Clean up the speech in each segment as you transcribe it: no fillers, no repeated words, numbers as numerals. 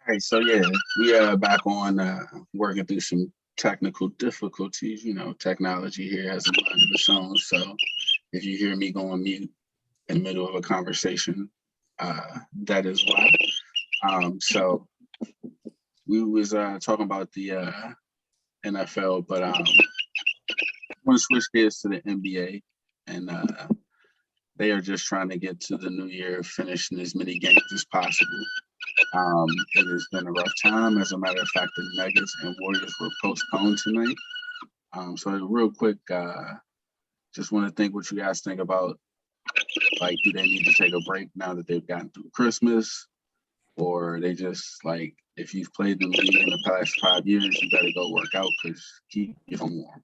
All right, so yeah, we are back on working through some technical difficulties. You know, technology here has a mind of its own. So if you hear me going mute in the middle of a conversation, that is why. So we was talking about the NFL, but I want to switch gears to the NBA, and they are just trying to get to the new year, finishing as many games as possible. It has been a rough time. As a matter of fact, the Nuggets and Warriors were postponed tonight. So real quick, just want to think what you guys think about, like, do they need to take a break now that they've gotten through Christmas? Or they just like, if you've played the league in the past 5 years, you better go work out because keep your warm.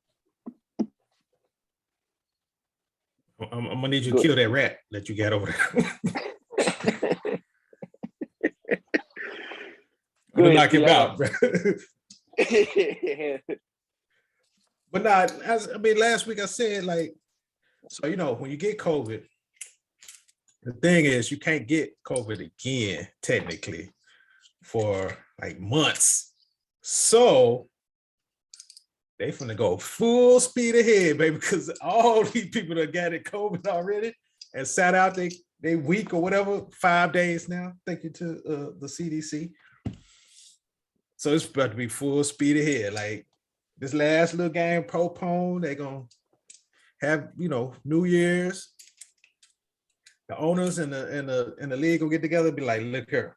I'm gonna need you to kill that rat that you got over there. I'm gonna knock him out, bro. But not, last week I said, like, so when you get COVID, the thing is you can't get COVID again, technically, for like months. So they finna go full speed ahead, baby, because all these people that got it COVID already and sat out they week or whatever, 5 days now, thank you to the CDC. So it's about to be full speed ahead. Like this last little game postponed, they're gonna have New Year's. The owners and the league will get together and be like, look here,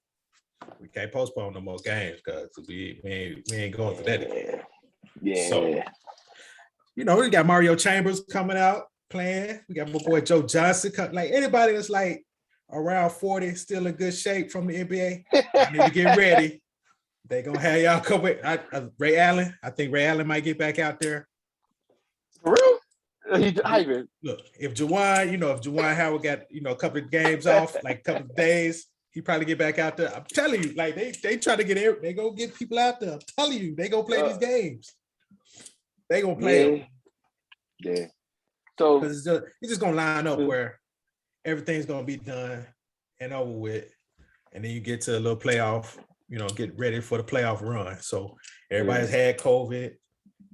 we can't postpone no more games because we ain't going for that. Yeah. So, we got Mario Chambers coming out playing. We got my boy Joe Johnson. Like anybody that's like around 40, still in good shape from the NBA, I need to get ready. They gonna have y'all come with Ray Allen. I think Ray Allen might get back out there. For real? Look, if Juwan Howard got a couple of games off, like a couple of days, he probably get back out there. I'm telling you, like they try to they go get people out there. I'm telling you, they gonna play these games. They gonna play them. Yeah. So it's just gonna line up where everything's gonna be done and over with, and then you get to a little playoff. Get ready for the playoff run. So everybody's had COVID.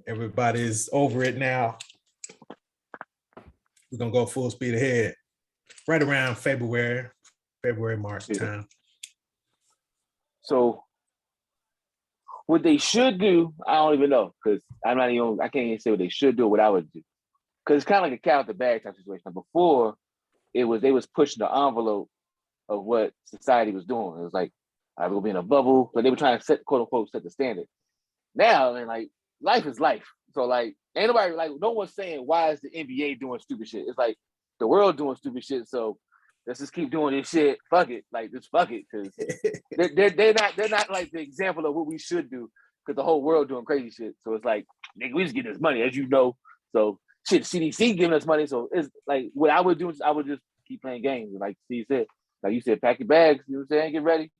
Everybody's over it now. We're gonna go full speed ahead right around February, March time. So what they should do, I don't even know, because I can't even say what they should do or what I would do. Because it's kind of like a cat with the bag type situation. Before, they was pushing the envelope of what society was doing. It was like, we'll be in a bubble, but they were trying to set, quote unquote, set the standard. Now, like, life is life. So like, ain't nobody, like, no one's saying why is the NBA doing stupid shit. It's like the world doing stupid shit. So let's just keep doing this shit. Fuck it, like just fuck it, because they're not like the example of what we should do, because the whole world doing crazy shit. So it's like, nigga, we just get this money, as you know. So shit, CDC giving us money. So it's like, what I would do is I would just keep playing games. Like Steve said, like you said, pack your bags. You know what I'm saying? Get ready.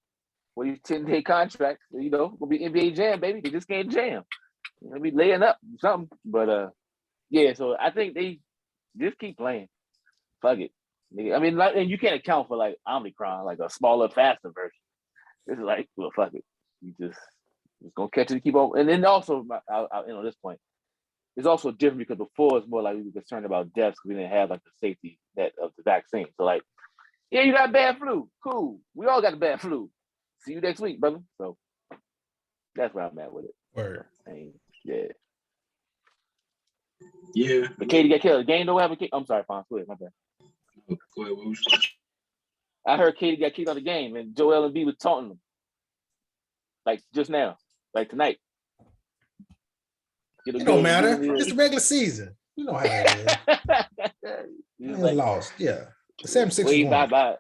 What these 10-day contracts, gonna be NBA Jam, baby. They just can't jam. They'll be laying up something. But yeah, so I think they just keep playing. Fuck it. I mean, like, and you can't account for like Omicron, like a smaller, faster version. This is like, well, fuck it. You just gonna catch it and keep on. And then also, at this point, it's also different because before it's more like we were concerned about deaths because we didn't have like the safety net of the vaccine. So like, yeah, you got bad flu. Cool. We all got the bad flu. See you next week, brother. So that's where I'm at with it. Word. Yeah. Yeah. But Katie got killed. The game don't have a kick. I'm sorry, Fonz. Go ahead, my bad. Go ahead. What was I heard Katie got kicked out of the game, and Joel Embiid was taunting him. Like just now, like tonight. It don't matter. It's the regular season. You know how that is. Like, lost. Yeah. 7-6-1.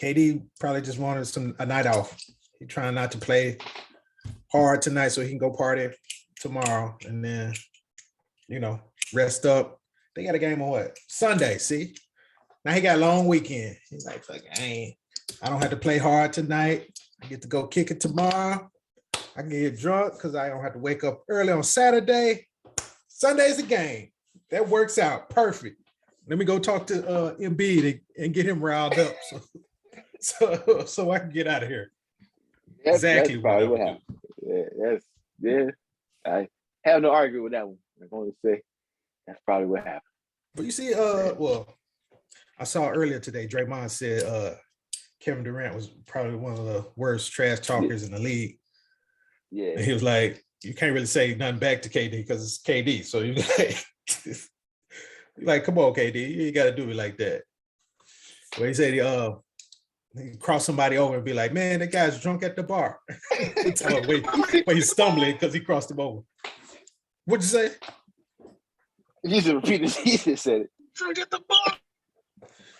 KD probably just wanted a night off. He trying not to play hard tonight so he can go party tomorrow and then, rest up. They got a game on what? Sunday, see? Now he got a long weekend. He's like, fuck, I don't have to play hard tonight. I get to go kick it tomorrow. I can get drunk because I don't have to wake up early on Saturday. Sunday's a game. That works out perfect. Let me go talk to Embiid and get him riled up so I can get out of here. Exactly That's what I probably what would do. happened. Yeah. I have no argument with that one. I'm going to say that's probably what happened. But you see, well, I saw earlier today, Draymond said Kevin Durant was probably one of the worst trash talkers in the league. Yeah. And he was like, you can't really say nothing back to KD because it's KD. So you like, come on, KD, you ain't got to do it like that. Well, he said he cross somebody over and be like, man, that guy's drunk at the bar. When he's stumbling because he crossed him over. What'd you say? He just repeated. He just said it. Drunk at the bar.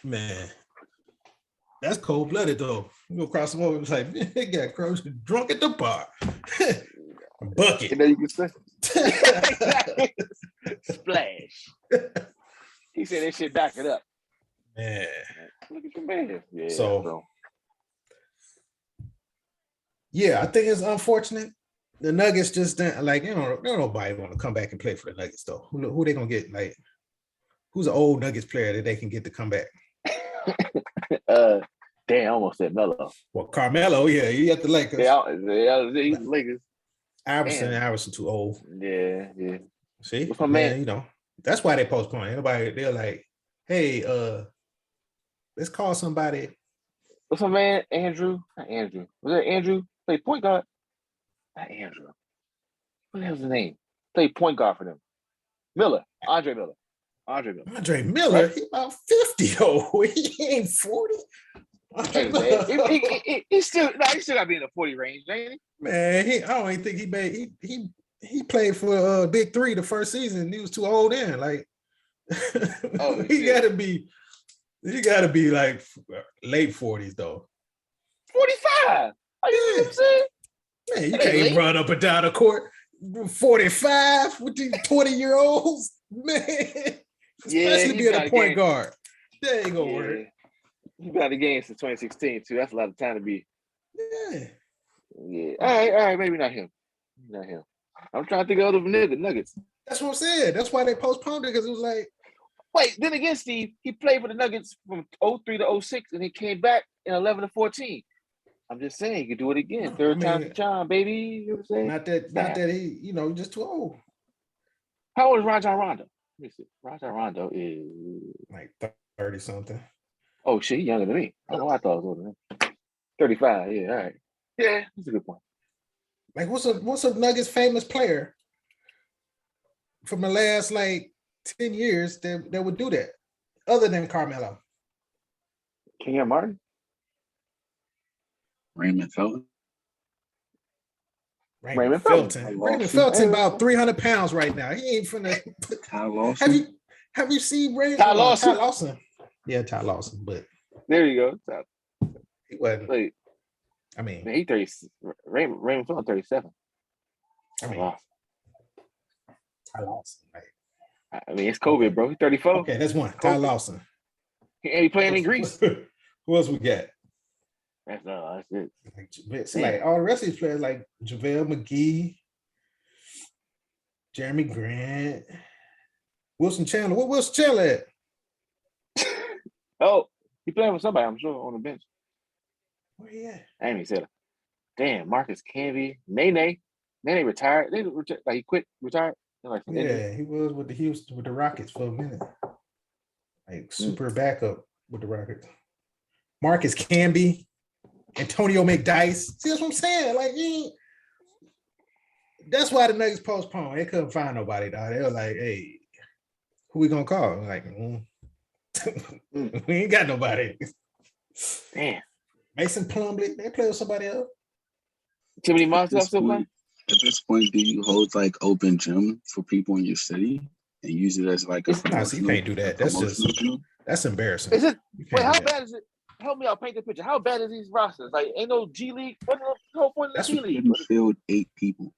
Man, that's cold blooded though. You go cross him over. It's like, man, that guy crossed drunk at the bar. Bucket. And then you can say splash. He said that shit back it up. Man. Look at your man. Yeah. So yeah, I think it's unfortunate. The Nuggets just didn't like, nobody want to come back and play for the Nuggets though. Who they gonna get? Like, who's an old Nuggets player that they can get to come back? Damn, I almost said Melo. Well, Carmelo, yeah, he at the Lakers. He's the Lakers. Iverson too old. Yeah. See, what's my man? That's why they postpone. They're like, hey, let's call somebody. What's my man? Andrew? Not Andrew. Was that Andrew? Played point guard. Not Andrew. What the hell's his name? Played point guard for them. Andre Miller. Andre Miller, right? He about 50 though. He ain't 40. He's still gotta be in the 40 range, ain't he? Man, I don't even think he made he played for Big Three the first season. He was too old then. Like he gotta be like late 40s though. 45. Are you know what I'm saying? Man, you can't run up and down the court 45 with these 20-year-olds, man. Especially being a point guard. That ain't gonna work. He's been out of the game since 2016 too. That's a lot of time to be. Yeah. All right. Maybe not him. I'm trying to think of other Nuggets. That's what I'm saying. That's why they postponed it, because it was like. Wait, then again, Steve, he played for the Nuggets from 03 to 06, and he came back in 11 to 14. I'm just saying, you could do it again. Third time's the charm, baby. You know what I'm saying? Not that he, just too old. How old is Rajon Rondo? Let me see. Rajon Rondo is like 30 something. Oh shit, he's younger than me. Oh, I thought I was older than him. 35. Yeah, all right. Yeah, that's a good point. Like, what's a Nuggets famous player from the last 10 years that would do that, other than Carmelo? Kenyon Martin? Raymond Felton. Raymond Felton about 300 pounds right now. He ain't finna. Ty Lawson. Have you seen Raymond? Ty Lawson? Yeah, Ty Lawson. But there you go. He wasn't. Wait. I mean, he 30. Raymond Felton 37. I mean, Ty Lawson. I mean, it's COVID, bro. He's 34. Okay, that's one. Ty Lawson. And he playing in Greece. Who else we got? That's it. Like all the rest of these players, like JaVale McGee, Jeremy Grant, Wilson Chandler. What Wilson Chandler at? Oh, he playing with somebody, I'm sure, on the bench. Where he at? I ain't even said it. Damn, Marcus Camby, Nene retired. He quit, retired. He was with the Rockets for a minute. Like super backup with the Rockets. Marcus Camby, Antonio McDyess. See, that's what I'm saying. Like, that's why the Nuggets postponed. They couldn't find nobody, dog. They were like, hey, who we gonna call? I'm like, we ain't got nobody. Damn. Mason Plumlee, they play with somebody else. Timothy Monson still playing? At this point, do you hold open gym for people in your city and use it as a you can't do that. That's embarrassing. Is it? Wait, how bad is it? Help me out, paint the picture. How bad is these rosters? Like, ain't no G League. What's the whole point of the G League? Filled 8 people.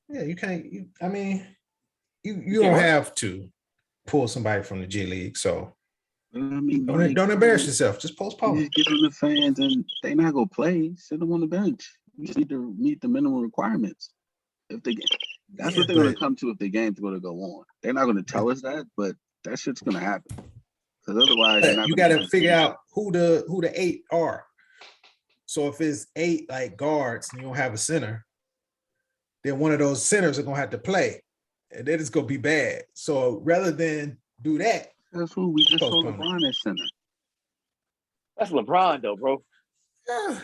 Yeah, you can't. You don't have to pull somebody from the G League. So I mean, don't embarrass yourself. Just postpone. You just give them the fans, and they not gonna play. Sit them on the bench. You just need to meet the minimum requirements. That's what they're gonna come to if the game's gonna go on. They're not gonna tell us that, but that shit's gonna happen. Because otherwise, you got to figure out who the 8 are. So if it's 8 like guards and you don't have a center, then one of those centers are gonna have to play, and then it's gonna be bad. So rather than do that, That's who we just told postpone it. LeBron at center. That's LeBron though, bro. Yeah.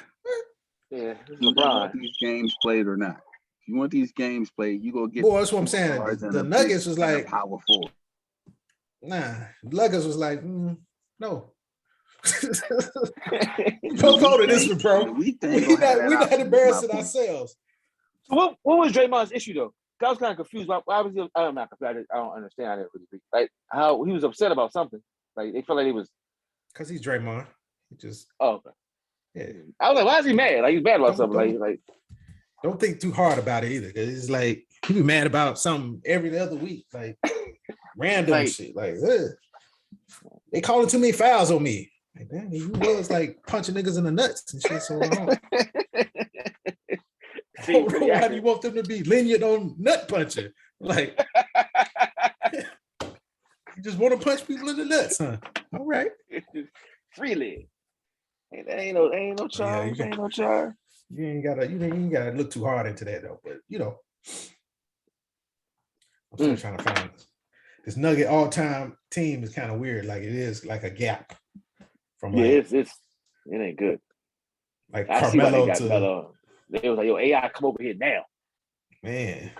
Yeah, it's You want LeBron. these games played or not? If you want these games played, you go get. Boy, that's what I'm two saying. guards and The a Nuggets big was and a like, power forward. nah. Nuggets was like, no. The Postpone weak this thing- one, bro. the weak thing We gonna have not, that we not option, is my embarrassing point. ourselves. So what was Draymond's issue though? 'Cause I was kind of confused. Why was he? I'm not confused. I don't understand. I didn't really like how he was upset about something. Like they felt like he was. Because he's Draymond. He just, Oh, okay. yeah. I was like, why is he mad? Like he's mad about Don't- something. Like Don't think too hard about it either. Cause it's like he be mad about something every other week, like random Like- shit. Like, ugh. They calling too many fouls on me. Like, damn, you was like punching niggas in the nuts and shit. So I don't know why do you want them to be lenient on nut punching? Like, you just want to punch people in the nuts, huh? All right. freely. Ain't no charge. you- Ain't no charge. You ain't gotta look too hard into that though. But you know, I'm still trying to find this Nugget all-time team is kind of weird. Like it is like a gap from Yeah, like, it ain't good. like I see why they Carmelo got to Melo. They was like, yo, AI, come over here now. man.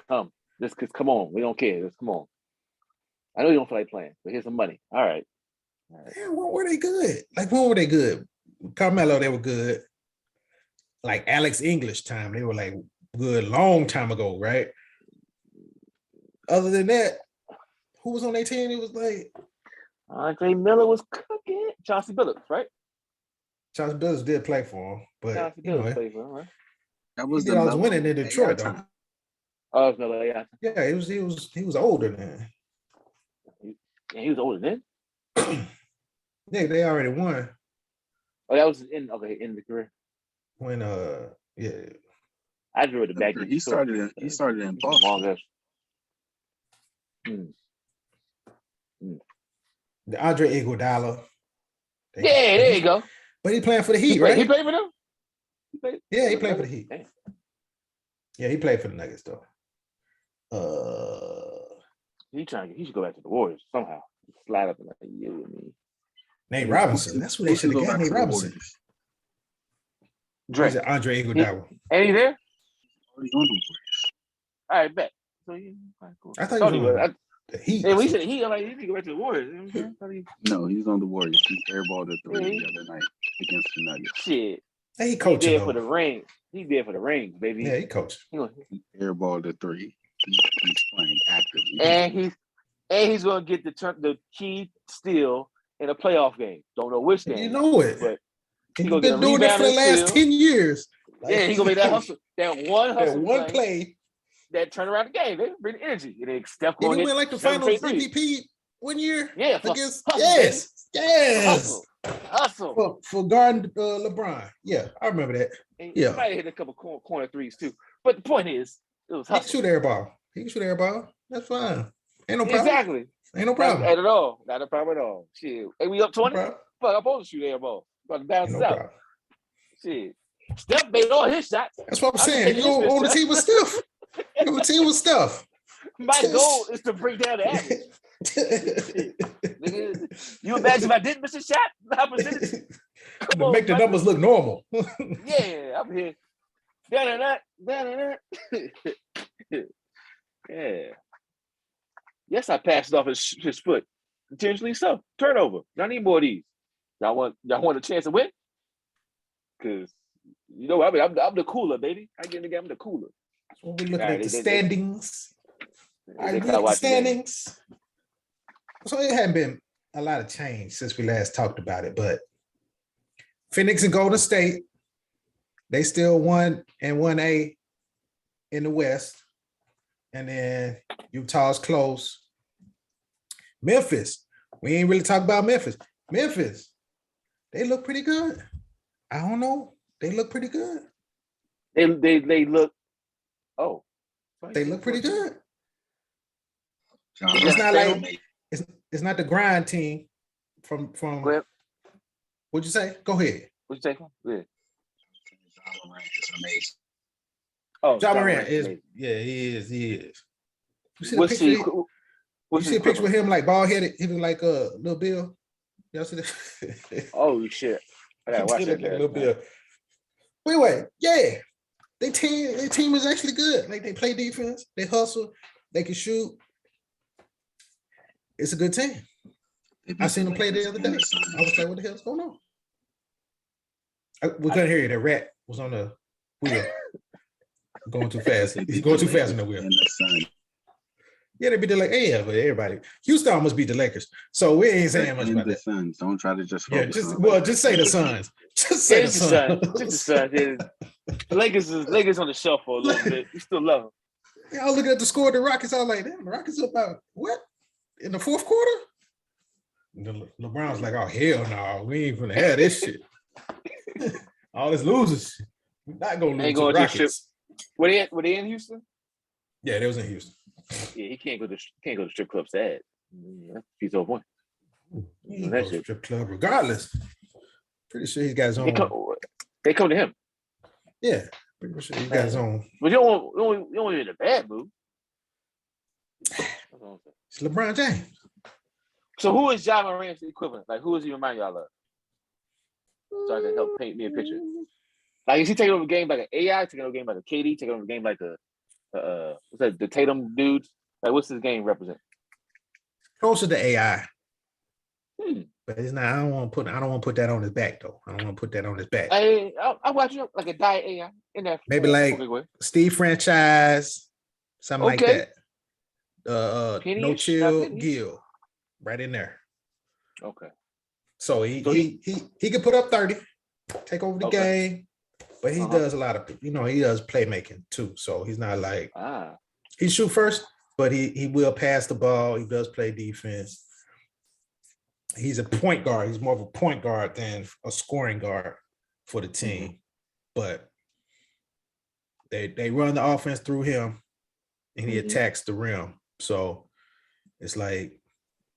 Just cause come on, we don't care. Just come on. I know you don't feel like playing, but here's some money. All right. Man, when were they good? Like when were they good? Carmelo, they were good. Like Alex English time, they were like good long time ago, right? Other than that, who was on their team? It was like Andre Miller was cooking. Chauncey Billups, right? Charles Billups did play for him, but Chauncey you know, Billups played for him, right? That he was did the all his Melo winning in AI Detroit though. time. Oh, it's Miller, yeah. Yeah, he was older then. Yeah, he was older then. Yeah, they already won Oh, that was in the career. when yeah. I drew the back. He started in Boston. Long as. The Andre Iguodala. Yeah, there you go. But he playing for the Heat, He right? played for them. Yeah, he played for the Heat. Damn. Yeah, he played for the Nuggets though. He should go back to the Warriors somehow. Slide up in like a year with me. Nate Robinson. That's what they should have got. Nate Robinson. Drake. He's an Andre Iguodala. And he there? He's on the Warriors. All right, bet. So he, all right, cool. I thought he was on the Heat. Yeah, we said he like he need to go back to the Warriors. You know what I'm saying? No, he's on the Warriors. He airballed a three Yeah. the other night against the Nuggets. Shit. He He coaching there though. for the ring. He there for the rings, baby. Yeah, he coaching. He airballed a three. He's playing actively. And he's gonna get the key steal in a playoff game. Don't know which game. You know it. But He's gonna been get a doing it for the rebound and last steal. 10 years. yeah, he's gonna make that hustle. That one That hustle one play. that turn around the game. They bring the energy. And then Steph Did going he hit win like the 7 finals straight threes. MVP one year? Yeah, for Against hustle, yes. Hustle. For guarding LeBron. Yeah, I remember that. And Yeah. He might have hit a couple corner threes too. But the point is, it was He can hustle. shoot air ball. He can shoot air ball. That's fine. Ain't no problem. Exactly. Ain't no Not problem. at all. Not a problem at all. Shit. Hey, we up No 20? problem. Fuck, I'm supposed to shoot air ball. About to bounce Ain't no out. problem. Shit. Steph made all his shots. That's what I'm I can saying. take You his go on the shot. team with stuff. You on the team with stuff. My goal is to bring down the average. Nigga, you imagine if I didn't miss a shot? How percentage? Come To on, make the man. numbers look normal. Yeah, I'm here. Da-da-da. Yeah. Yes, I passed it off his foot. Intentionally so. Turnover. Y'all need more of these. Y'all want a chance to win? Because you know I'm the cooler, baby. I get the game the cooler. When we looking All at right, the they- standings. All right, They we gotta look at the watch the game. standings. So it hadn't been a lot of change since we last talked about it, but Phoenix and Golden State, they still 1 and 1A in the West. And then Utah's close. Memphis, we ain't really talk about Memphis. Memphis, they look pretty good. I don't know. They look pretty good. They look. Oh, They look pretty good. John, It's not like stalemate. it's not the grind team from Go ahead. what'd you say? Go ahead. What you say? Yeah. Ja Morant is amazing. Oh, Ja Ja Morant Morant's is, amazing. yeah, he is. He is. You see the What's picture? the You what's see the a picture with equivalent? him like bald headed, he look like Lil Bill. Y'all see that? Oh shit! I gotta watch He that. look like Last Lil night. Bill. But anyway, yeah, their team is actually good. Like they play defense, they hustle, they can shoot. It's a good team. They I beat seen them play the Lakers other and day. the Suns. I was like, what the hell's going on? We couldn't hear you. The rat was on the wheel. Going too fast. They He's beat going the too fast in Lakers the wheel. and the Suns. Yeah, they beat the Lakers. Yeah, but everybody. Houston almost beat the Lakers. So we ain't saying much And about the that. Suns. Don't try to just Yeah, focus just on well, Lakers. just say the Suns. Just Yeah, say the it's the Suns. Suns. Just the Suns. Yeah. The Lakers on the shelf for a little bit. We still love them. Yeah, I was looking at the score of the Rockets. I was like, damn, the Rockets up about what? In the fourth quarter? LeBron's like, oh, hell no. We ain't gonna have this shit. All this losers. We're not gonna lose Ain't to the going to the strip. Rockets. Were they in Houston? Yeah, they was in Houston. Yeah, he can't go to strip club sad. That's a piece of point. He ain't That go to shit. strip club regardless. Pretty sure he's got his They own. come to him. Yeah, pretty sure he's got his own. But you don't want to be in a bad mood. That's all I'm saying. It's LeBron James. So who is Ja Morant's equivalent? Like who does he remind y'all of? So I can help paint me a picture. Like is he taking over a game like an AI, taking over a game like a KD, taking over a game like a what's that? The Tatum dudes. Like what's his game represent? Closer to AI. But it's not. I don't want to put that on his back though. I don't want to put that on his back. I watch you like a diet AI in there. Maybe like Steve Franchise, something like that. No Penny-ish? chill, Penny-ish? Gill, right in there. Okay. So he could put up 30, take over the game, but he does a lot of he does playmaking too. So he's not like he shoot first, but he will pass the ball. He does play defense. He's a point guard. He's more of a point guard than a scoring guard for the team. But they run the offense through him and he attacks the rim. So it's like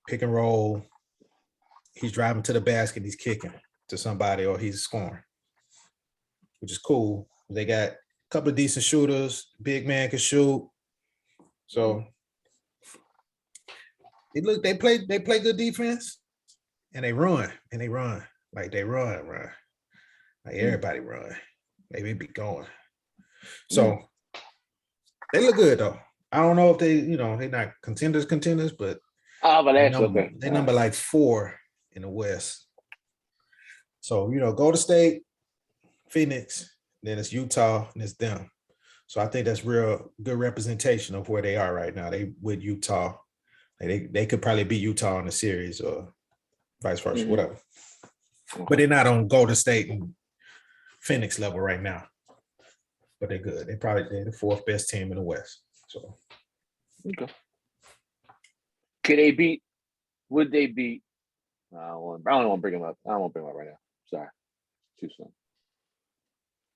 pick and roll. He's driving to the basket, he's kicking to somebody, or he's scoring, which is cool. They got a couple of decent shooters. Big man can shoot. So they play good defense. And they run. Like they run. Like everybody run. They be going. So they look good though. I don't know if they're not contenders, but they number like 4 in the West. So, go to State, Phoenix, then it's Utah, and it's them. So I think that's real good representation of where they are right now. They with Utah. They could probably beat Utah in the series or vice versa, whatever. But they're not on Golden State and Phoenix level right now. But they're good. They're the 4th best team in the West. So okay. Would they beat? I don't want to bring them up. I don't want to bring them up right now. Sorry. Too soon.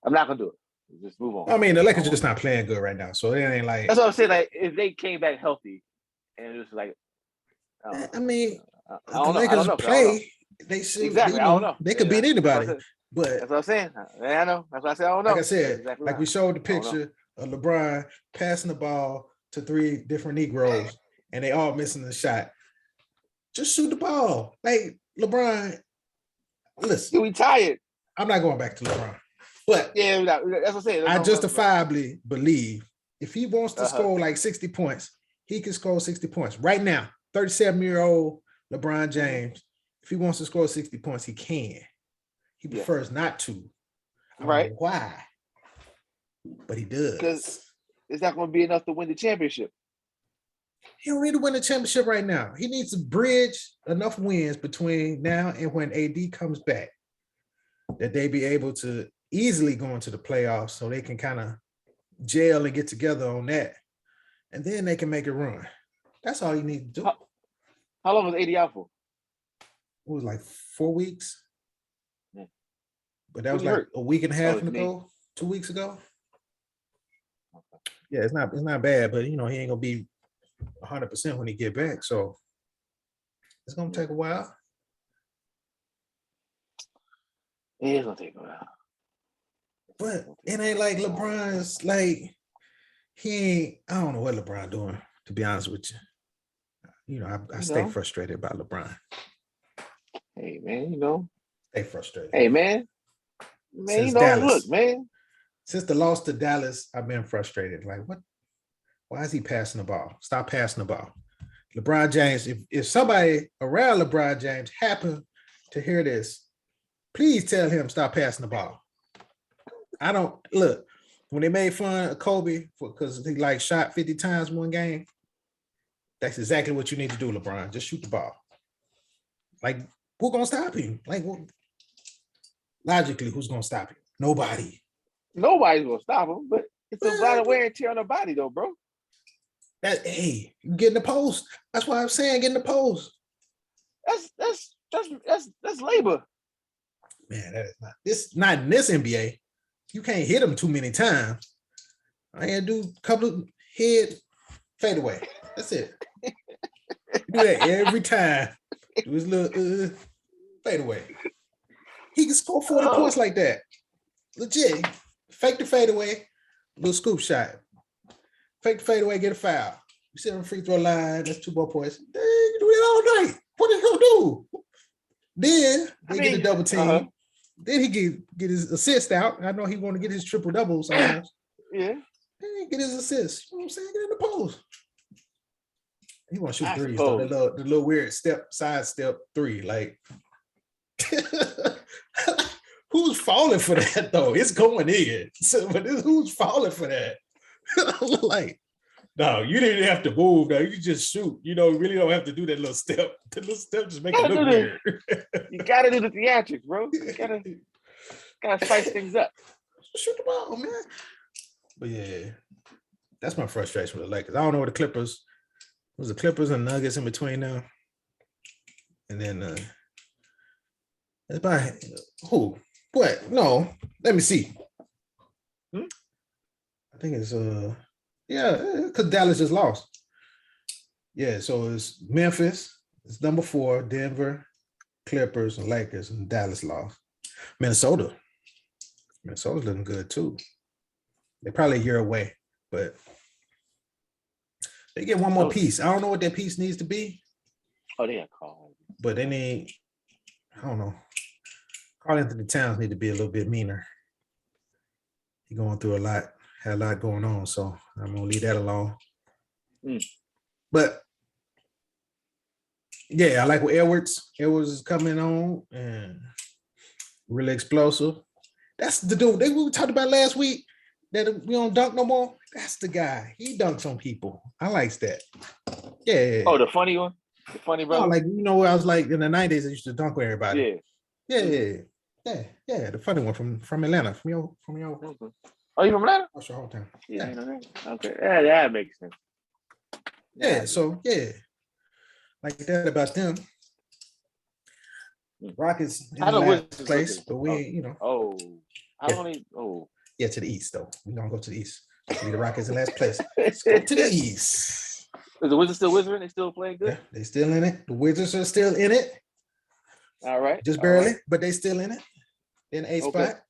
I'm not gonna do it. Just move on. I mean, the Lakers just not playing good right now. So it ain't like that's what I'm saying. Like if they came back healthy and it was like I mean, the Lakers play. They should exactly. I don't know. They could beat anybody. But that's what I'm saying. I know. That's why I said I don't know. Like I said, exactly we showed the picture of LeBron passing the ball to 3 different Negroes, and they all missing the shot. Just shoot the ball. Like LeBron, listen. We tired. I'm not going back to LeBron. But yeah, that's what I'm saying. I justifiably believe if he wants to score like 60 points, he can score 60 points. Right now, 37-year-old LeBron James, if he wants to score 60 points, he can. He prefers not to. I don't know why, but he does. Because it's not going to be enough to win the championship. He don't need to win the championship right now. He needs to bridge enough wins between now and when AD comes back that they be able to easily go into the playoffs so they can kind of gel and get together on that. And then they can make a run. That's all you need to do. How long was AD out for? It was like 4 weeks. Yeah. But that was like a week and a half ago, 2 weeks ago. Okay. Yeah, it's not bad, but he ain't gonna be 100% when he get back. So it's gonna take a while. Yeah, it's gonna take a while. But it ain't like LeBron's like he ain't. I don't know what LeBron doing. To be honest with you, I stay frustrated about LeBron. Hey man, Stay frustrated. Hey man, Since Dallas. Look, man. Since the loss to Dallas, I've been frustrated. Like, what? Why is he passing the ball? Stop passing the ball. LeBron James, if somebody around LeBron James happen to hear this, please tell him stop passing the ball. I don't look when they made fun of Kobe because he like shot 50 times one game. That's exactly what you need to do, LeBron. Just shoot the ball. Like, who's gonna stop him? Like, logically, who's gonna stop him? Nobody. Nobody's gonna stop him, but it's a lot of wear and tear on the body, though, bro. Hey, get in the post. That's why I'm saying get in the post. That's labor. Man, that is not in this NBA. You can't hit him too many times. I had to do a couple of head fade away. That's it. Do that every time. Do his little fade away. He can score 40 points like that. Legit. Fake the fade away, little scoop shot. Fake the fade away, get a foul. You sit on the free throw line, that's 2 more points. Dang, you do it all night. What are you gonna do? Then they get a double team. Then he get his assist out. I know he want to get his triple double sometimes. Yeah. Then he get his assist. You know what I'm saying? Get in the post. He want to shoot threes though. The little weird side step 3. Like who's falling for that though? It's going in. So, but who's falling for that? Like, no, you didn't have to move. Now you just shoot. You really don't have to do that little step. The little step just make it look weird. You gotta do the theatrics, bro. You gotta spice things up. Shoot the ball, man. But yeah, that's my frustration with the Lakers. I don't know what the Clippers. It was the Clippers and Nuggets in between now. And then it's by who? What? No, let me see. I think it's because Dallas just lost. Yeah, so it's Memphis, it's number 4, Denver, Clippers, and Lakers, and Dallas lost. Minnesota's looking good too. They're probably a year away, but they get one more piece. I don't know what that piece needs to be. Oh, they got called. But they need, I don't know. Karl Anthony Towns need to be a little bit meaner. He's going through a lot. Had a lot going on, so I'm gonna leave that alone. But yeah, I like what Edwards is coming on and really explosive. That's the dude we talked about last week that we don't dunk no more. That's the guy. He dunks on people. I likes that. Yeah. Oh, the funny one, the funny brother. Oh, like I was like in the 90s. I used to dunk with everybody. Yeah. The funny one from Atlanta, from your. Oh, you from Atlanta? That's your hometown. Yeah. Okay. Yeah, that makes sense. Yeah. So like that about them. Rockets in the last place, but we, Yeah, to the east though. We're gonna go to the east. See the Rockets in last place. Let's go to the east. Is the Wizards still wizarding? They still playing good? Yeah, they still in it. The Wizards are still in it. All right. Just barely, but they still in it. In the 8th spot.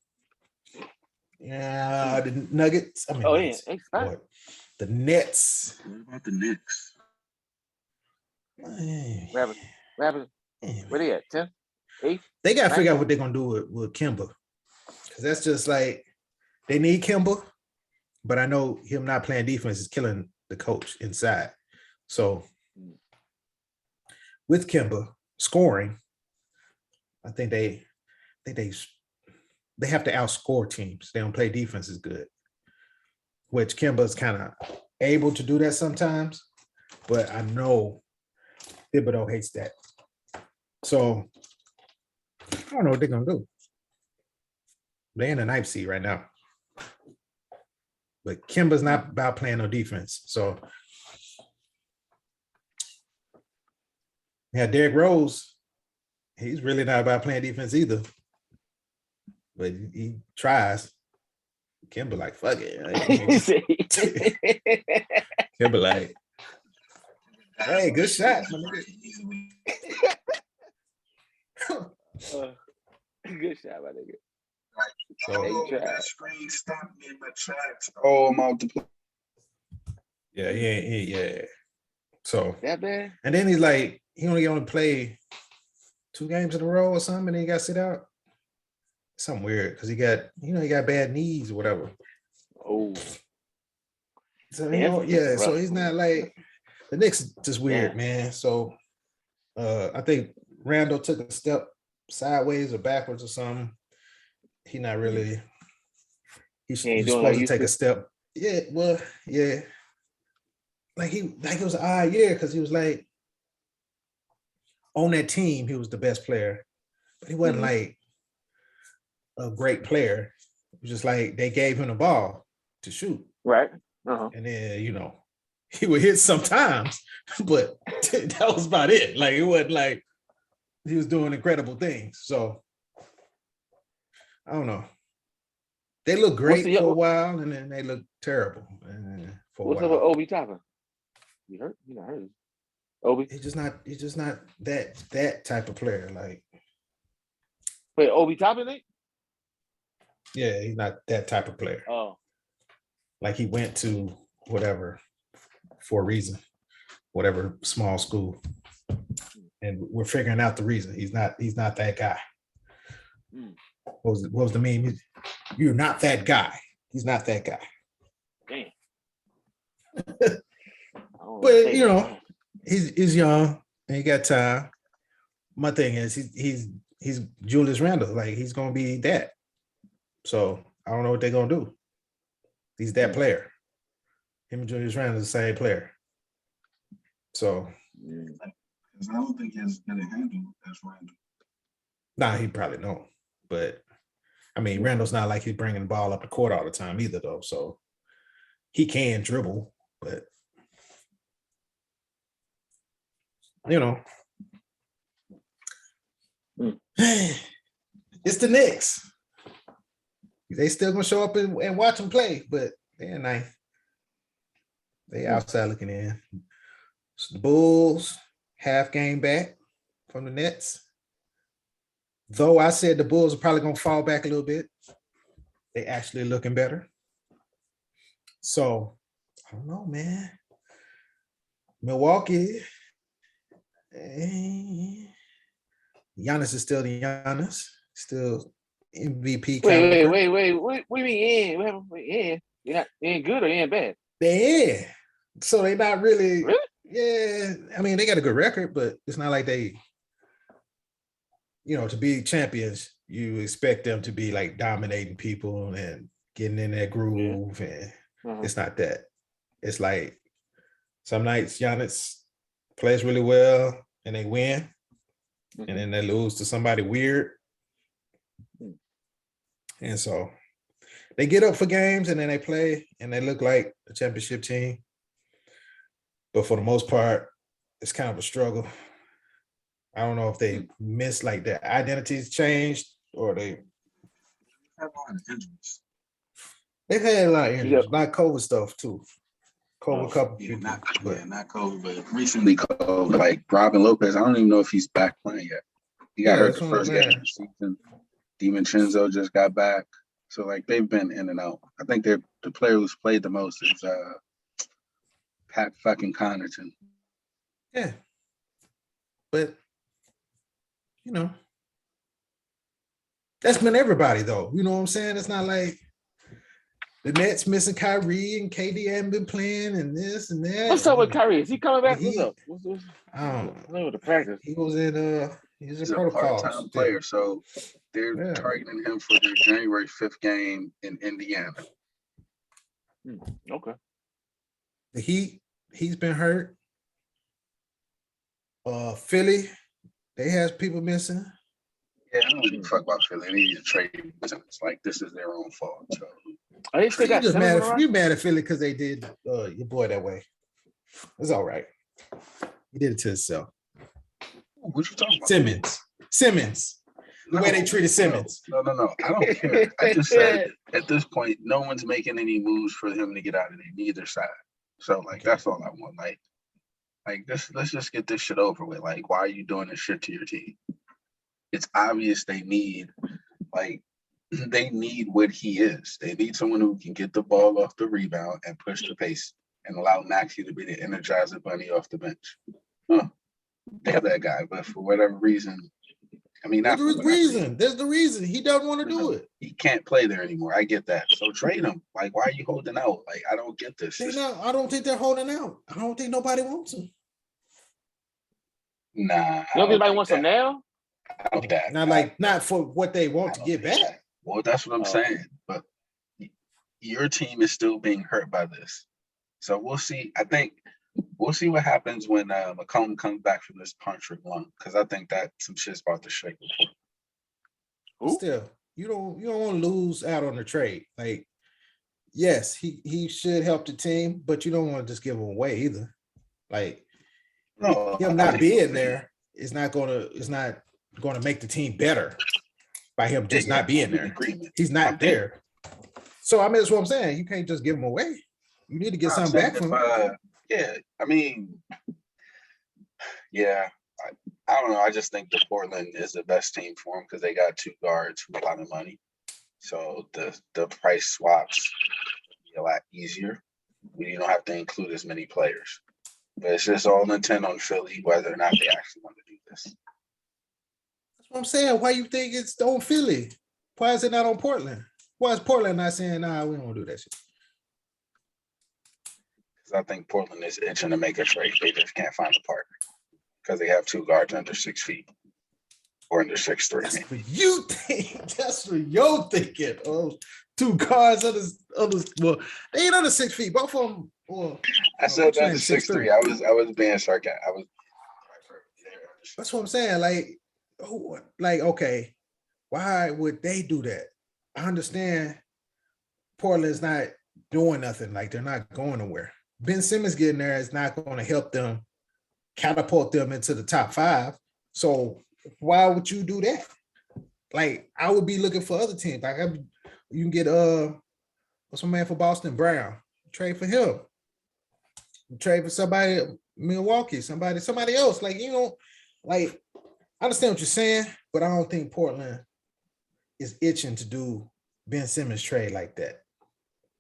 Yeah, the Nuggets. Nuggets. 8th spot. The Nets. What about the Knicks? Raptors. Where they at? 10th? 8th? They got to figure out what they're going to do with Kemba. Because that's just like, they need Kemba, but I know him not playing defense is killing the coach inside. So with Kemba scoring, I think they have to outscore teams. They don't play defense as good, which Kemba's kind of able to do that sometimes, but I know Thibodeau hates that. So I don't know what they're going to do. They're in the 9th seed right now. But Kemba's not about playing no defense. So yeah, Derrick Rose, he's really not about playing defense either. But he tries. Kemba like, fuck it. Kemba like, hey, good shot. Good shot, my nigga. So Hey, Jive. that screen stopped me in my tracks. Oh, I'm out to play. yeah, yeah. So That bad? and then he's like, he only play 2 games in a row or something, and then he got sit out. Something weird because he got bad knees or whatever. Oh, So damn, yeah, so rough. he's not like the Knicks is just weird, Yeah. man. So I think Randall took a step sideways or backwards or something. He not really. He's He ain't you're doing like supposed to used take a to. step. Yeah, well, yeah. Like it was an odd year because he was like on that team, he was the best player, but he wasn't Mhm. like a great player. It was just like they gave him the ball to shoot. Right. Uh-huh. And then, he would hit sometimes, but that was about it. Like, it wasn't like he was doing incredible things. So, I don't know. They look What's great the for a while, and then they look terrible for a what's up with while. Obi Toppin? You hurt? You not hurt? Obi? He's just not that type of player. Like, Wait, Obi Toppin, Nate? yeah, he's not that type of player. Oh, Like, he went to whatever for a reason, whatever small school. And we're figuring out the reason. He's not that guy. mm, What was the meme? You're not that guy. He's not that guy. damn. But he's young and he got time. My thing is he's Julius Randle. Like, he's gonna be that. So I don't know what they're gonna do. He's that player. Him and Julius Randle is the same player. So I don't think he's gonna handle as Randall. nah, he probably don't. But I mean, Randall's not like he's bringing the ball up the court all the time either, though. So he can dribble, but it's the Knicks. They still gonna show up and watch them play, but they're nice. They outside looking in. So the Bulls half game back from the Nets. Though I said the Bulls are probably gonna fall back a little bit, they actually looking better. So I don't know, man. Milwaukee. Giannis is still the Giannis, still MVP. Wait. What do you mean? What happened? Wait, you ain't good or you ain't bad? They in. So they not really. Really? Yeah, I mean, they got a good record, but it's not like they, to be champions, you expect them to be like dominating people and getting in that groove, and it's not that. It's like some nights Giannis plays really well and they win, and then they lose to somebody weird. And so they get up for games and then they play and they look like a championship team. But for the most part, it's kind of a struggle. I don't know if they miss, like, their identities changed or they have a lot of injuries. They've had a lot of injuries, not COVID stuff too. COVID couple people. Not COVID, but recently COVID. Like Robin Lopez, I don't even know if he's back playing yet. He got hurt the first game of the season. DiVincenzo just got back. So, like, they've been in and out. I think the player who's played the most is Pat fucking Connaughton. Yeah. But, that's been everybody, though. You know what I'm saying? It's not like the Nets missing Kyrie and KD haven't been playing and this and that. What's up with Kyrie? Is he coming back? What's up? I don't know. The practice. He was in He's a part-time player, so they're targeting him for their January 5th game in Indiana. Okay. The Heat, he's been hurt. Philly, they have people missing. Yeah, I don't give a fuck about Philly. They need to trade. It's like, this is their own fault. So they still got you mad at Philly because they did your boy that way. It's all right. He did it to himself. What you talking about? Simmons. The way they treated Simmons. No. I don't care. I just said at this point, no one's making any moves for him to get out of there, neither side. So, like, that's all I want. Like this, let's just get this shit over with. Like, why are you doing this shit to your team? It's obvious they need, like, they need what he is. They need someone who can get the ball off the rebound and push the pace and allow Maxey to be the energizer bunny off the bench. Huh. They have that guy, but for whatever reason, I mean, not for There's whatever reason. There's the reason he doesn't want to do it. He can't play there anymore. I get that. So trade him. Like, why are you holding out? Like, I don't get this. I don't think they're holding out. I don't think nobody wants him. Nah. You don't think anybody wants him now? I don't think that. Not for what they want to get back. That. Well, that's what I'm saying. But your team is still being hurt by this. So we'll see. I think we'll see what happens when McComb comes back from this punctured lung, because I think that some shit's about to shake before. Still, you don't want to lose out on the trade. Like, yes, he should help the team, but you don't want to just give him away either. Like, him not being there is not gonna make the team better by him just not being there. He's not there. So I mean, that's what I'm saying. You can't just give him away. You need to get something back from him. Yeah, I mean, yeah, I don't know. I just think the Portland is the best team for him because they got two guards with a lot of money. So the price swaps be a lot easier. You don't have to include as many players. But it's just all intent on Philly, whether or not they actually want to do this. That's what I'm saying. Why you think it's on Philly? Why is it not on Portland? Why is Portland not saying, nah, we don't do that shit? Because I think Portland is itching to make a trade. They just can't find a partner because they have two guards under 6 feet or under 6'3". That's what you think. That's what you're thinking. Oh, two guards under well, they ain't under 6 feet. Both of them. Well, I said under 6'3". I was being sarcastic. That's what I'm saying. Like, okay, why would they do that? I understand Portland's not doing nothing. Like, they're not going nowhere. Ben Simmons getting there is not going to help them catapult them into the top 5. So why would you do that? Like, I would be looking for other teams. Like, you can get what's my man for Boston, Brown? Trade for him. Trade for somebody, Milwaukee, somebody else. Like, you know, like, I understand what you're saying, but I don't think Portland is itching to do Ben Simmons trade like that,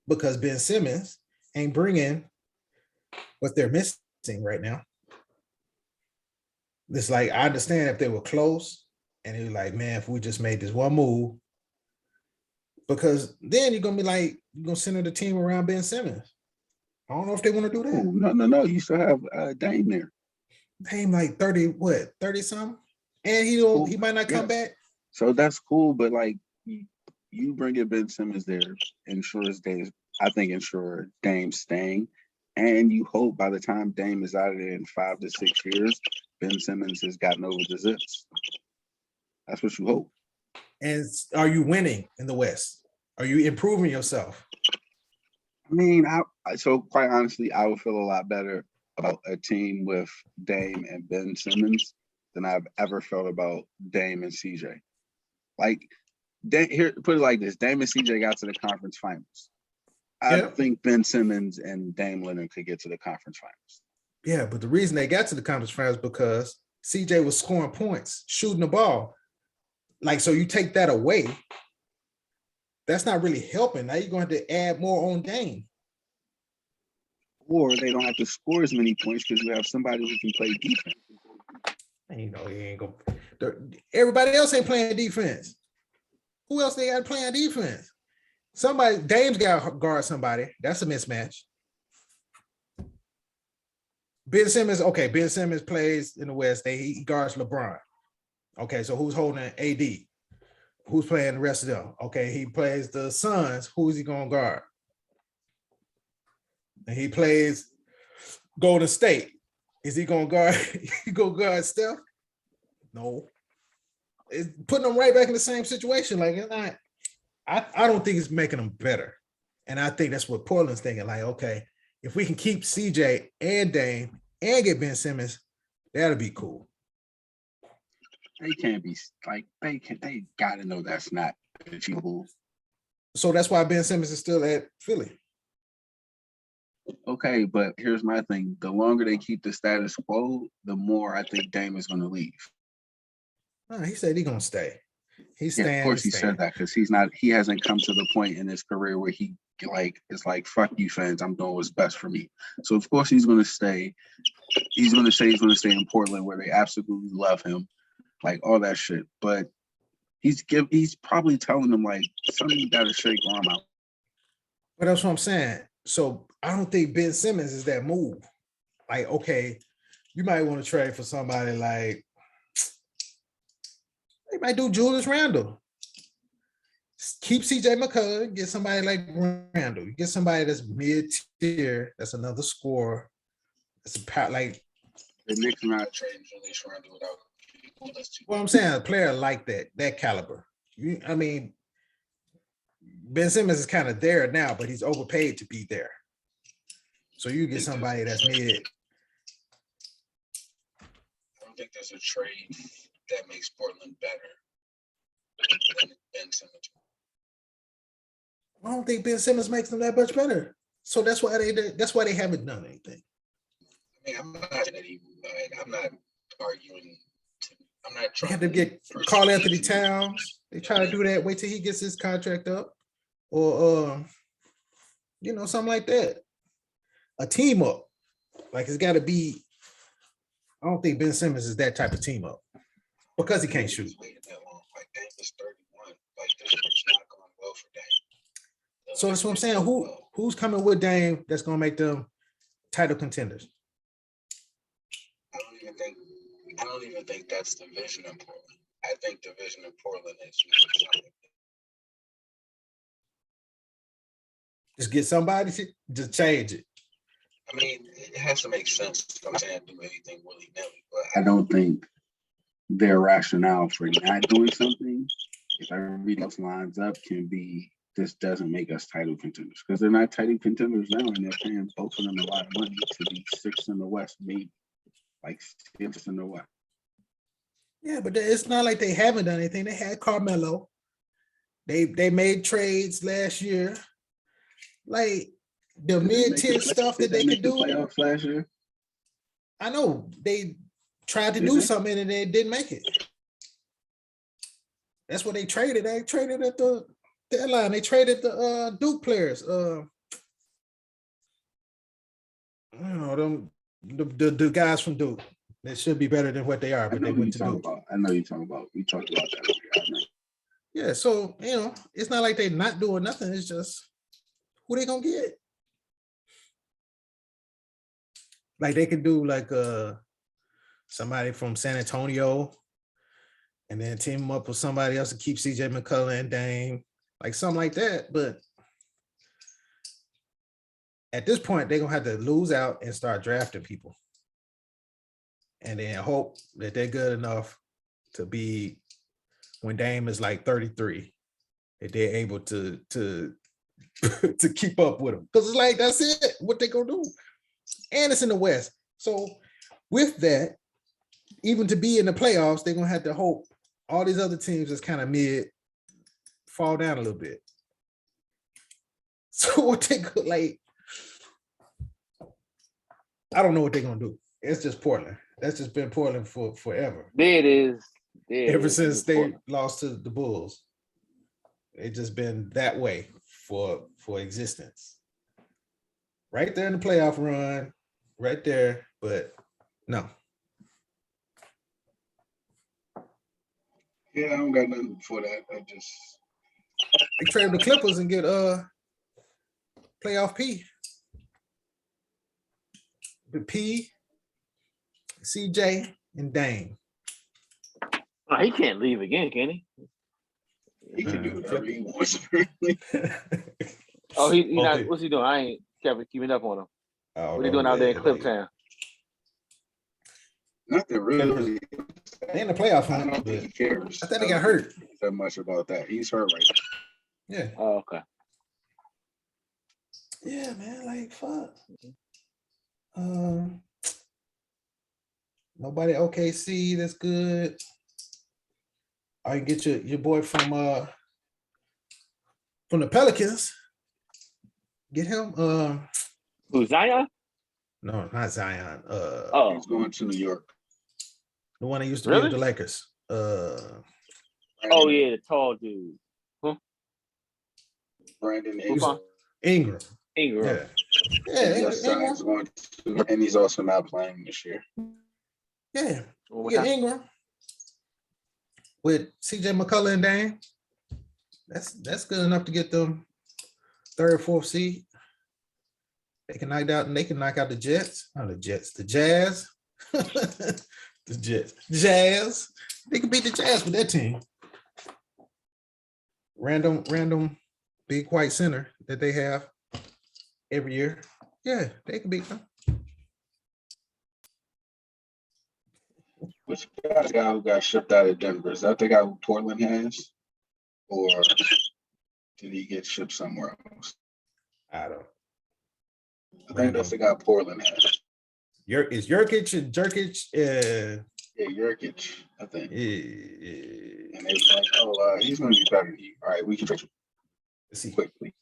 because Ben Simmons ain't bringing what they're missing right now. It's like, I understand if they were close and they're like, man, if we just made this one move, because then you're gonna be like, you're gonna center the team around Ben Simmons. I don't know if they want to do that. No. You still have Dame there. Dame like 30 something, and he might not come back. So that's cool, but like, you bringing Ben Simmons there ensures Dame staying, and you hope by the time Dame is out of there in 5 to 6 years, Ben Simmons has gotten over the zips. That's what you hope. And are you winning in the West? Are you improving yourself? I mean, so quite honestly, I would feel a lot better about a team with Dame and Ben Simmons than I've ever felt about Dame and CJ. Like, here, put it like this: Dame and CJ got to the conference finals. I think Ben Simmons and Dame Leonard could get to the conference finals. Yeah, but the reason they got to the conference finals because CJ was scoring points, shooting the ball. Like, so you take that away, that's not really helping. Now you're going to have to add more on Dame. Or they don't have to score as many points because you have somebody who can play defense. And you know, he ain't gonna. Everybody else ain't playing defense. Who else they got playing defense? Dame's got to guard somebody. That's a mismatch. Ben Simmons plays in the West. He guards LeBron. Okay, so who's holding AD? Who's playing the rest of them? Okay, he plays the Suns. Who is he going to guard? And he plays Golden State. Is he going to guard? He going to guard Steph? No. It's putting them right back in the same situation. Like, it's not. I don't think it's making them better. And I think that's what Portland's thinking. Like, okay, if we can keep CJ and Dame and get Ben Simmons, that'll be cool. They can't be like they gotta know that's not achievable. So that's why Ben Simmons is still at Philly. Okay, but here's my thing: the longer they keep the status quo, the more I think Dame is going to leave. He said he's gonna stay. He's Yeah, staying. of course he He's said staying. that because he hasn't come to the point in his career where he like it's like fuck you fans, I'm doing what's best for me. So of course he's gonna stay. He's gonna say he's gonna stay in Portland where they absolutely love him, like all that shit. But he's probably telling them like something you gotta shake arm out. But that's what I'm saying. So I don't think Ben Simmons is that move. Like, okay, you might want to trade for somebody like they might do Julius Randle. Keep CJ McCullough, get somebody like Randle. You get somebody that's mid-tier, that's another scorer. That's a like The Knicks not trading Julius Randle without people. what I'm saying, a player like that caliber. I mean, Ben Simmons is kind of there now, but he's overpaid to be there. So you get somebody that's mid. I don't think there's a trade that makes Portland better than Ben Simmons. I don't think Ben Simmons makes them that much better. So that's why they haven't done anything. I mean, I'm not arguing. I'm not They trying had to get Carl Anthony Towns. They try to do that. Wait till he gets his contract up, or something like that. A team up, like it's got to be. I don't think Ben Simmons is that type of team up because he can't shoot. Like Dame is 31. Like this is not going well for Dame. So that's what I'm saying. Who's coming with Dame that's going to make them title contenders? I don't even think that's the vision in Portland. I think the vision in Portland is just get somebody to just change it. I mean, it has to make sense. I'm saying do anything willy-nilly, but I don't think their rationale for not doing something, if everything else lines up, can be this doesn't make us title contenders because they're not title contenders now, and they're paying both of them a lot of money to be sixth in the West, maybe like sixth in the West. Yeah, but it's not like they haven't done anything. They had Carmelo. They made trades last year. Like the mid-tier stuff that they could do. Playoffs last year. I know they tried to do something and they didn't make it. That's what they traded. They traded at the deadline. They traded the Duke players. The guys from Duke. They should be better than what they are, but they went to Duke. I know you're talking about. We talked about that earlier. Yeah, so it's not like they're not doing nothing. It's just who they gonna get. Like they could do like somebody from San Antonio, and then team them up with somebody else to keep CJ McCullough and Dame, like something like that. But at this point, they're gonna have to lose out and start drafting people, and then hope that they're good enough to be when Dame is like 33, that they're able to to keep up with them. Because it's like that's it. What they gonna do? And it's in the West. So with that, even to be in the playoffs, they're gonna have to hope all these other teams that's kind of mid fall down a little bit. So what they could like, I don't know what they're gonna do. It's just Portland. That's just been Portland for forever. There it is. Ever since they lost to the Bulls, it's just been that way for existence. Right there in the playoff run, right there, but no. Yeah, I don't got nothing for that. They trade the Clippers and get playoff P. The P, CJ, and Dame. Oh, he can't leave again, can he? He can do whatever he wants. Oh, he not. What's he doing? I ain't keeping up on him. What are you doing out there in Clip Town? Nothing really. They in the playoff hunt. I don't think he cares. I thought he got hurt. That much about that. He's hurt right now. Yeah. Oh, okay. Yeah, man. Like fuck. Nobody OKC. That's good. I can get your boy from the Pelicans. Get him. Who, Zion? No, not Zion. He's going to New York. The one that used to be with the Lakers. Oh yeah, the tall dude. Brandon Who's on? Ingram. Ingram. Yeah. Yes, sir. Ingram. He's going to, and he's also not playing this year. Yeah. One more Get time. Ingram with CJ McCullough and Dame. That's good enough to get them third, fourth seed. They can knock out the Jets. Not the Jets, the Jazz. The Jets. Jazz. They can beat the Jazz with that team. Random big white center that they have every year. Yeah, they can beat them. Which guy who got shipped out of Denver? Is that the guy who Portland has? Or did he get shipped somewhere else? I don't. I think that's the guy Portland has. Is Jurkic and Jerkic? Yeah, Jurkic, I think. Yeah. And they was like, oh, he's going to be better than you. All right, we can trade you Let's see. quickly.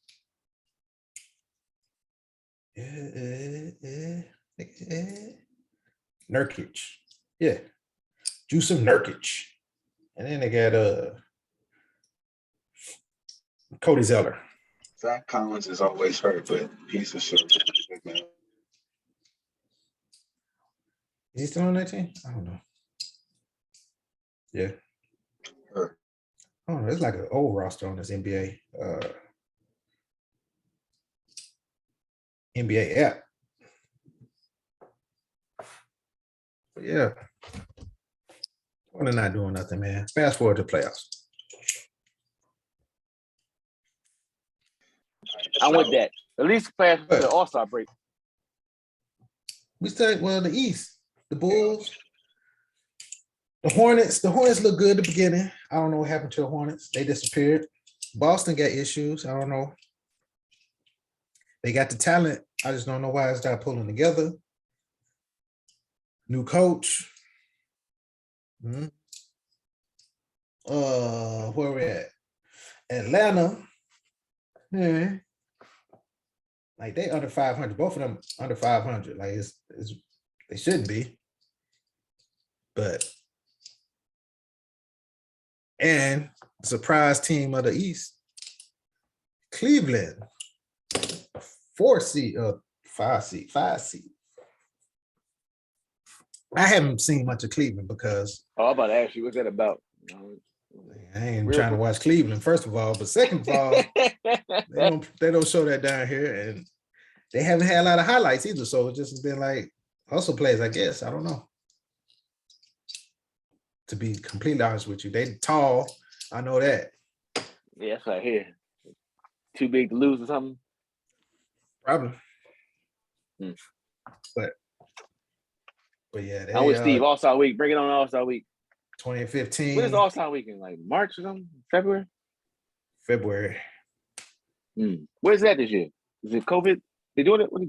Nurkic. Yeah. Jusuf Nurkic. And then they got Cody Zeller. Zach Collins is always hurt, but he's a short man. Is he still on that team? I don't know. Yeah. Hurt. I don't know. It's like an old roster on this NBA. NBA app. But yeah. Well, they're not doing nothing, man. Fast forward to playoffs. I want that. At least fast for the All-Star break. We say, well, the East, the Bulls, the Hornets look good at the beginning. I don't know what happened to the Hornets. They disappeared. Boston got issues. I don't know. They got the talent. I just don't know why it's not pulling together. New coach. Where we at? Atlanta. Yeah. Like they under 500. Both of them under 500. Like it's they shouldn't be. But and surprise team of the East, Cleveland, 4 seed, 5 seed. I haven't seen much of Cleveland because I'm about to ask you, what's that about? I ain't trying to watch Cleveland, first of all. But second of all, they don't show that down here, and they haven't had a lot of highlights either. So it just has been like hustle plays, I guess. I don't know. To be completely honest with you, they tall. I know that. Yeah, that's what I hear. Too big to lose or something. Probably. But yeah, I'm with Steve. All-Star Week. Bring it on All-Star Week. 2015. When is All-Star Week in? Like March or something? February? February. Where's that this year? Is it COVID? They doing it? What are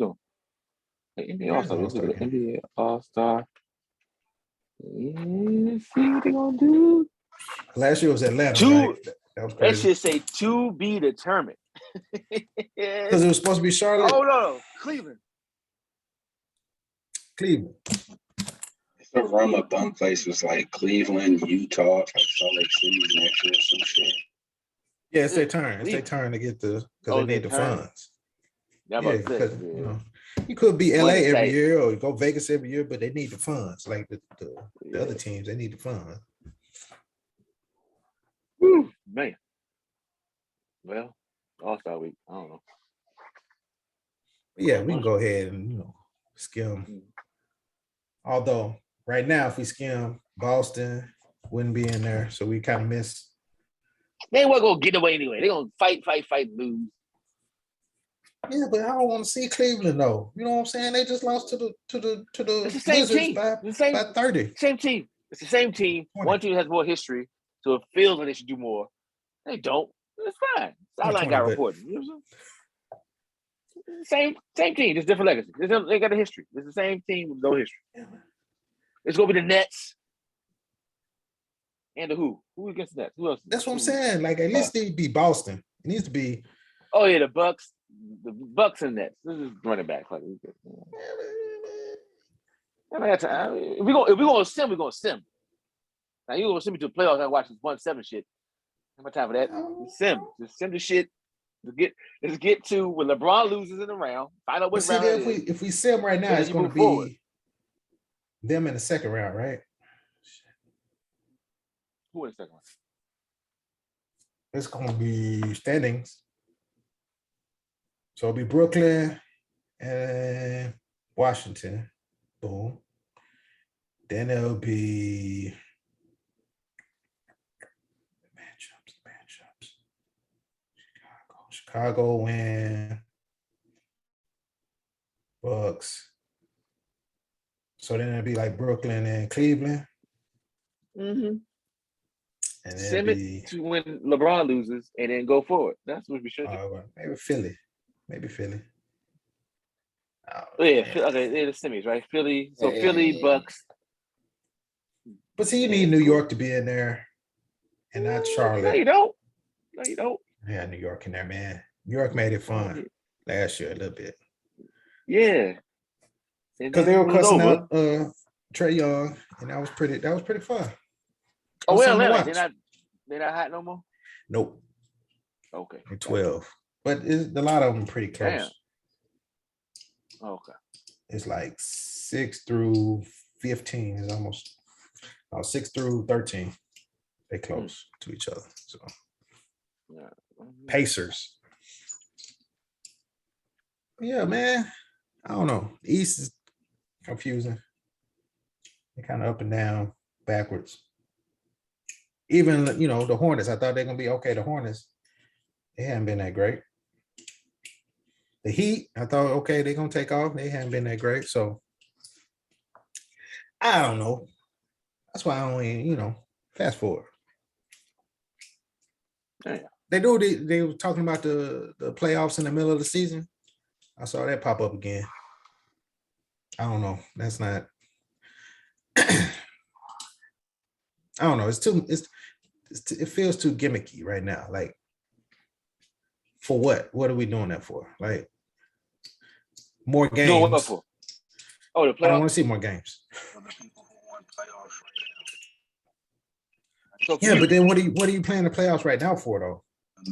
they doing? NBA All-Star. NBA All-Star. See what they gonna do. Last year was Atlanta. Right? That was crazy. That should say to be determined. Because it was supposed to be Charlotte. Oh no, Cleveland. The run up on places like Cleveland, Utah, like Salt Lake City next year, some shit. Yeah, it's their turn. It's their turn to get because they need the funds. Yeah, because you could be LA every year or go Vegas every year, but they need the funds. Like the other teams, they need the funds. Woo, man. Well, All-Star Week. I don't know. But yeah, we can go ahead and skim. Although right now, if we skim, Boston wouldn't be in there, so we kind of miss. They weren't gonna get away anyway. They're gonna fight, lose. Yeah, but I don't want to see Cleveland though. You know what I'm saying? They just lost to the it's the same Wizards team. by 30. Same team. It's the same team. 20. One team has more history, so it feels like they should do more. They don't. It's fine. Sideline guy reporting. You know what I'm saying? Same team, just different legacy. They got a history. It's the same team with no history. It's gonna be the Nets. And the who? Who against the Nets? Who else? That's what I'm saying. Like at least they be Boston. It needs to be. Oh yeah, the Bucks and Nets. This is running back. Like, if we're gonna sim, we're gonna sim. Now you're gonna send me to the playoffs and watch this 1-7 shit. How much time for that? Oh. Just sim the shit. Let's get to when LeBron loses in the round. Find out But what see, round it is. if we sim right now, then it's you going to move forward. be them in the second round, right? Who in the second round? It's going to be standings. So it'll be Brooklyn and Washington. Boom. Then it'll be matchups. Chicago win. Bucks. So then it'll be like Brooklyn and Cleveland. Mm-hmm. And Sim it to when LeBron loses and then go forward. That's what we should do. Maybe Philly. Okay, they're the semis, right? Philly. So Philly, Bucks. But see, you need New York to be in there and not Charlotte. No, you don't. Yeah, New York in there, man. New York made it fun last year a little bit. Yeah. Because they were cussing out Trey Young, and that was pretty fun. Oh, well, they're not hot no more? Nope. Okay. They're 12. But a lot of them pretty close. Damn. Okay. It's like 6 through 15 is almost 6 through 13. They close to each other. So Pacers. Yeah, man. I don't know. The East is confusing. They're kind of up and down, backwards. Even, the Hornets, I thought they're going to be okay. The Hornets, they haven't been that great. The Heat, I thought, okay, they're going to take off. They haven't been that great. So, I don't know. That's why I only, fast forward. Yeah. They were talking about the playoffs in the middle of the season. I saw that pop up again. I don't know. That's not. I don't know. It feels too gimmicky right now. Like, for what? What are we doing that for? Like, more games. No, what for? Oh, the playoffs. I don't want to see more games. So yeah, but then what are you playing the playoffs right now for though?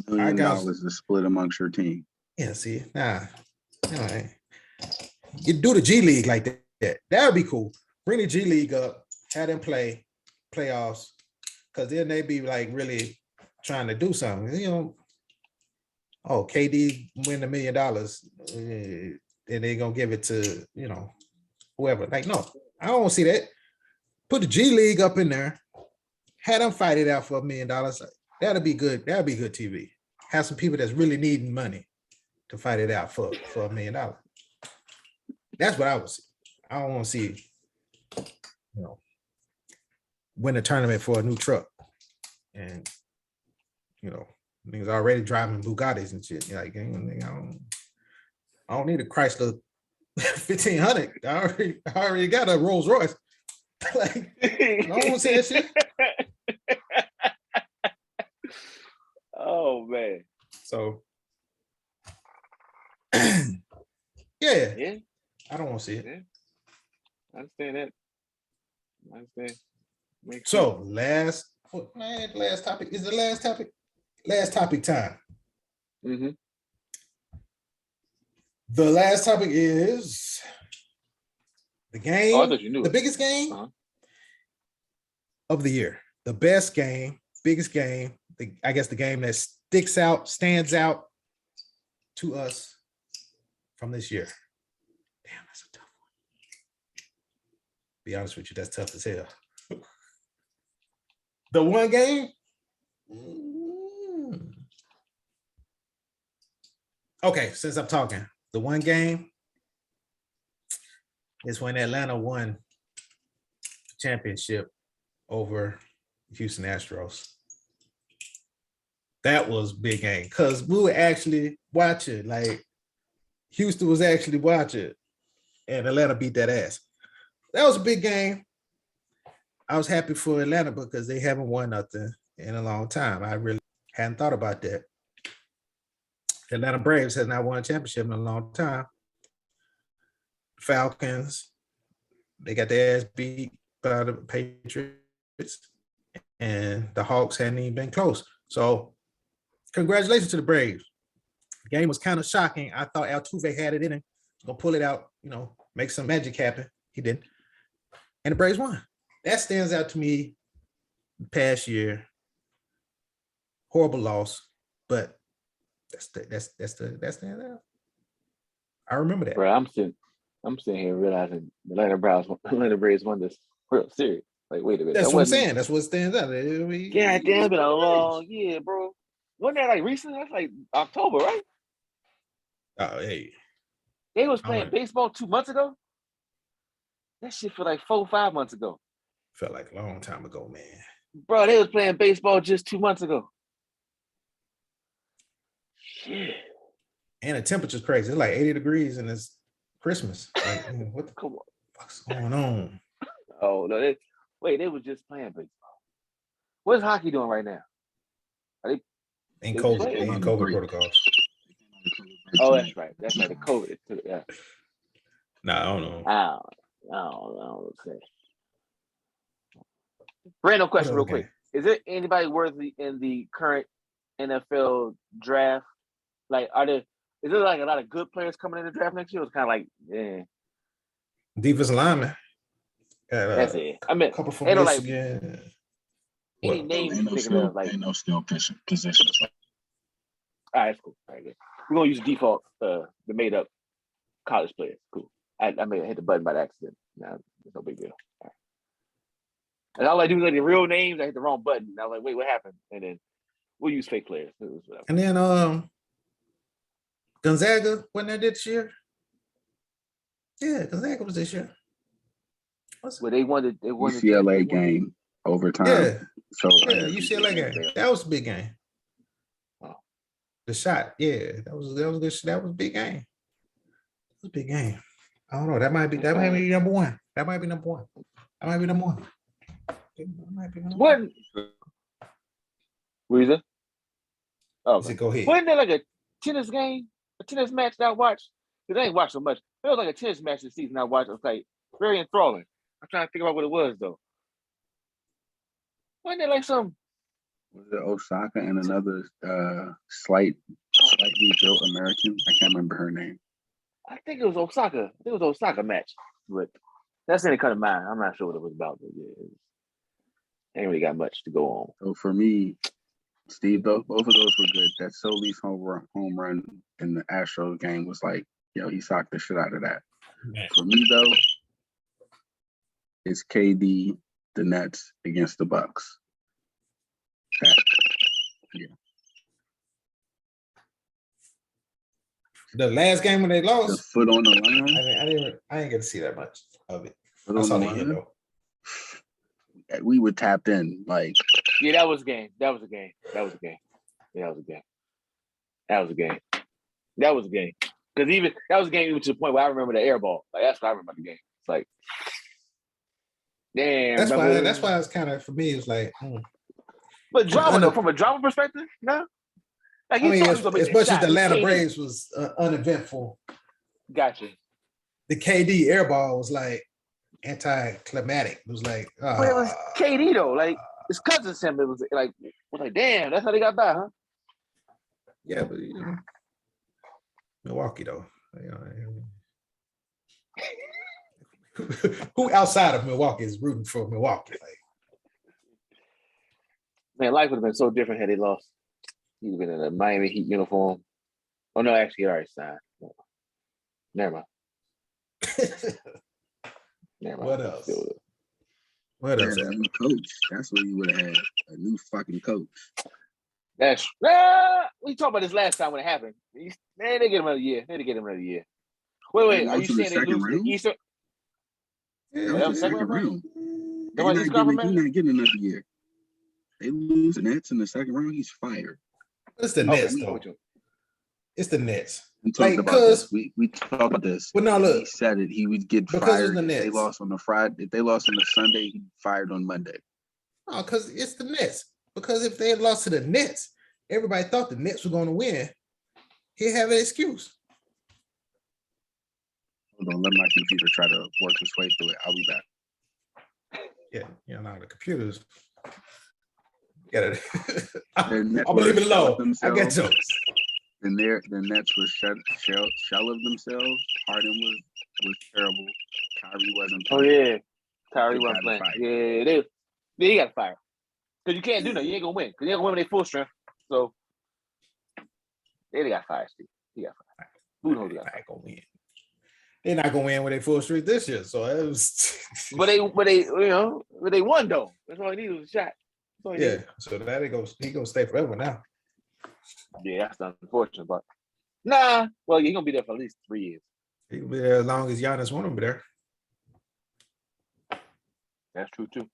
$1 million to split amongst your team. Yeah, see, nah. All right. You do the G League like that. That would be cool. Bring the G League up, have them play playoffs, because then they be like really trying to do something. Oh, KD win $1 million, and they're gonna give it to whoever. Like, no, I don't want to see that. Put the G League up in there, have them fight it out for $1 million. That'll be good. That'll be good TV. Have some people that's really needing money to fight it out for $1 million. That's what I would see. I don't want to see, win a tournament for a new truck. And, niggas already driving Bugattis and shit. Like, I don't need a Chrysler 1500. I already got a Rolls Royce. Like, I don't want to see that shit. Oh, man. So, yeah. I don't want to see it. Yeah. I understand that. So, last topic. Is the last topic? Last topic time. Mm-hmm. The last topic is the game. Oh, I thought you knew the it. biggest game of the year. The best game, biggest game. I guess the game that stands out to us from this year. Damn, that's a tough one. Be honest with you, that's tough as hell. The one game? Okay, since I'm talking, the one game is when Atlanta won the championship over Houston Astros. That was a big game because we were actually watching. Like, Houston was actually watching, and Atlanta beat that ass. That was a big game. I was happy for Atlanta because they haven't won nothing in a long time. I really hadn't thought about that. The Atlanta Braves has not won a championship in a long time. Falcons, they got their ass beat by the Patriots, and the Hawks hadn't even been close. So congratulations to the Braves. The game was kind of shocking. I thought Altuve had it in him. Gonna pull it out, make some magic happen. He didn't. And the Braves won. That stands out to me past year. Horrible loss, but that's the I remember that. Bro, I'm sitting here realizing the Atlanta Braves won this World Series. Like, wait a minute. That's what I'm saying. That's what stands out. Yeah, damn, been a long year, bro. Wasn't that like recent? That's like October, right? Oh, hey. They was playing baseball 2 months ago. That shit feel like 4-5 months ago. Felt like a long time ago, man. Bro, they was playing baseball just 2 months ago. Shit. And the temperature's crazy. It's like 80 degrees and it's Christmas. Like, what the fuck's going on? Oh, no, they was just playing baseball. What's hockey doing right now? Are they in COVID, playing? in COVID protocols. Oh, that's right. That's right. The COVID. Yeah. Nah, I don't know. I don't know. Random question, real quick. Is there anybody worthy in the current NFL draft? Like, is there like a lot of good players coming in the draft next year? It's kind of like, yeah. Defensive lineman. That's it. I mean, a couple from Michigan. Any names ain't you thinking of? Like, ain't no skill positions. All right, that's cool. All right, good. We're gonna use the default, the made up college players. Cool. I may have hit the button by accident. No, it's no big deal. All right. And all I do is like the real names. I hit the wrong button. I was like, wait, what happened? And then we'll use fake players. And then Gonzaga wasn't that this year? Yeah, Gonzaga was this year. Well, they won the UCLA game overtime. Yeah. So yeah, UCLA game. That was a big game. Wow. The shot, yeah, that was good. That was a big game. It was a big game. I don't know. That might be number one. That might be number one. What? Reason? Oh, okay. Go ahead. Wasn't there like a tennis game, a tennis match that I watched? Because I ain't watched so much. There was like a tennis match this season I watched. It was like very enthralling. I'm trying to figure out what it was though. Wasn't there like some? Was it Osaka and another slightly built American? I can't remember her name. I think it was Osaka. It was Osaka match, but that's any kind of mind. I'm not sure what it was about, but yeah, ain't really got much to go on. So for me, Steve, both of those were good. That Solis home run in the Astros game was like, he socked the shit out of that. Man. For me though, it's KD, the Nets against the Bucks. Yeah. The last game when they lost, the foot on the line. I didn't get to see that much of it. Foot on the line. Though. We were tapped in like. Yeah, that was a game. Yeah, that was a game. Because even that was a game even to the point where I remember the air ball. Like that's what I remember the game. It's like, damn. That's why it's kind of for me. It's like, But drama though, from a drama perspective, no. Like as much as the Atlanta Braves was uneventful. Gotcha. The KD air ball was like anticlimactic. It was like, but it was KD though. Like his cousin him. It was like damn. That's how they got by, huh? Yeah, but Milwaukee though. Who outside of Milwaukee is rooting for Milwaukee? Like, man, life would have been so different had they lost. He'd been in a Miami Heat uniform. Oh no, actually, he already signed. Never mind. What else? What else? A new coach. That's what you would have had. A new fucking coach. That's we talked about this last time when it happened. Man, they get him another year. Wait. Are you saying they lose the Eastern? Yeah, second round. You're not getting another year. They lose the Nets in the second round. He's fired. It's the Nets, though. It's the Nets. We talked about this. We talked about this. But now look, he said it. He would get fired if they lost on the Friday. If they lost on the Sunday, he'd fired on Monday. No, because it's the Nets. Because if they had lost to the Nets, everybody thought the Nets were going to win. He'd have an excuse. Hold on, let my computer try to work its way through it. I'll be back. Yeah, now the computers. Yeah, I'm Net gonna leave it worth shell of alone. I get themselves. jokes. The Nets were shell of themselves. Harden was terrible. Kyrie wasn't Oh playing. yeah, Kyrie They wasn't gotta playing. fight. Yeah, he got to fire. Because you can't do nothing. You ain't gonna win. Because you ain't gonna win with their full strength. So they got fired, Steve. He got fired. Who knows? They're not gonna win. They're not gonna win with a full streak this year. So it was. But they won though. That's all he needed was a shot. Yeah. So that he gonna stay forever now. Yeah, that's unfortunate, but nah. Well, he's gonna be there for at least 3 years. He can be there as long as Giannis want him to be there. That's true too.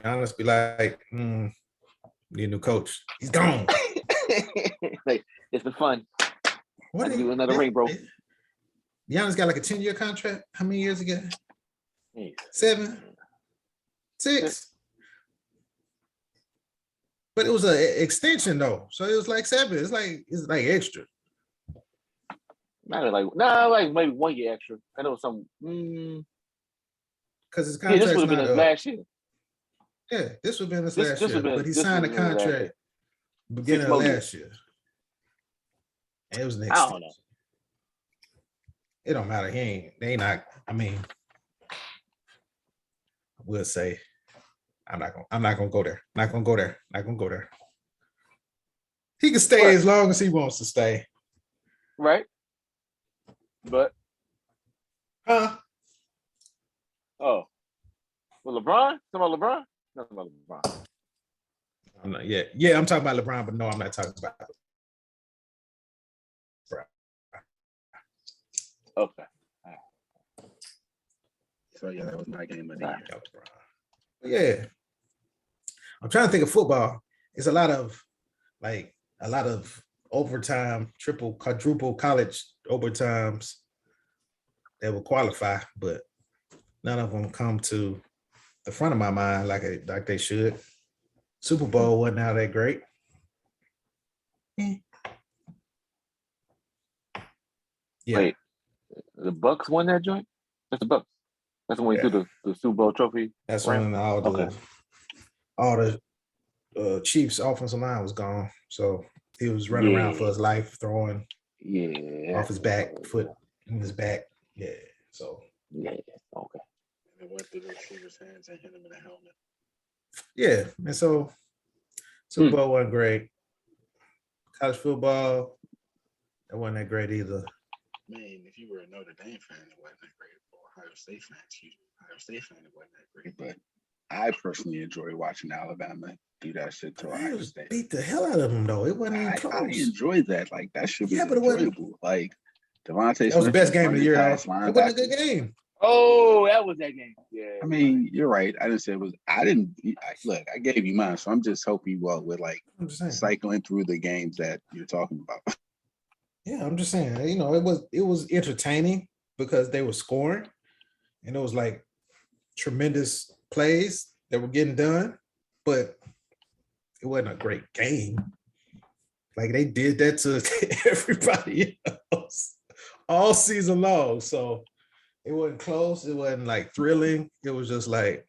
Giannis be like, need a new coach. He's gone. Like, it's been fun. What I do another ring, bro. Giannis got like a 10-year contract. How many years again? Yeah. 7, 6. But it was an extension though, so it was like 7. It's like extra. Not like maybe 1 year extra. I know some. Because his Yeah, contract's this would have been not his up. last year. Yeah, this would have been his This last would've year, been- but he this signed a would've been his last contract year. beginning 6 of more years. last year. And it was an I extension. don't know. It don't matter. They not. I mean, I will say, I'm not gonna go there. Not gonna go there. He can stay What? as long as he wants to stay. Right? But Huh? well, LeBron? Talking about LeBron? Nothing about LeBron. I'm not yet. Yeah, I'm talking about LeBron, but no, I'm not talking about Okay. So yeah, that was my game of the year. Yeah. I'm trying to think of football. It's a lot of overtime, triple, quadruple college overtimes that will qualify, but none of them come to the front of my mind like they should. Super Bowl wasn't all that great. Yeah. Wait, the Bucks won that joint? That's the Bucks. That's when we threw the Super Bowl trophy. That's right? when all the Chiefs offensive line was gone. So he was running around for his life, throwing off his back, foot in his back. Yeah. So yeah, okay. And it went through the receiver's hands and hit him in the helmet. yeah, and so Super Bowl wasn't great. College football, that wasn't that great either. Man, if you were a Notre Dame fan, it wasn't that great. Or Ohio State fan, it wasn't that great. But I personally enjoy watching Alabama do that shit to Ohio State. Beat the hell out of them though. It wasn't even close. I enjoyed that. Like that should be Yeah, but it wasn't- enjoyable. Like Devontae That was the Smith best game of the running year. past It wasn't a linebackers. good game. Oh, that was that game. Yeah. I mean, you're right. I didn't say it was. Look, I gave you mine, so I'm just hoping you well with like I'm just saying. cycling through the games that you're talking about. Yeah, I'm just saying, it was entertaining because they were scoring and it was like tremendous plays that were getting done, but it wasn't a great game. Like they did that to everybody else all season long. So it wasn't close. It wasn't like thrilling. It was just like,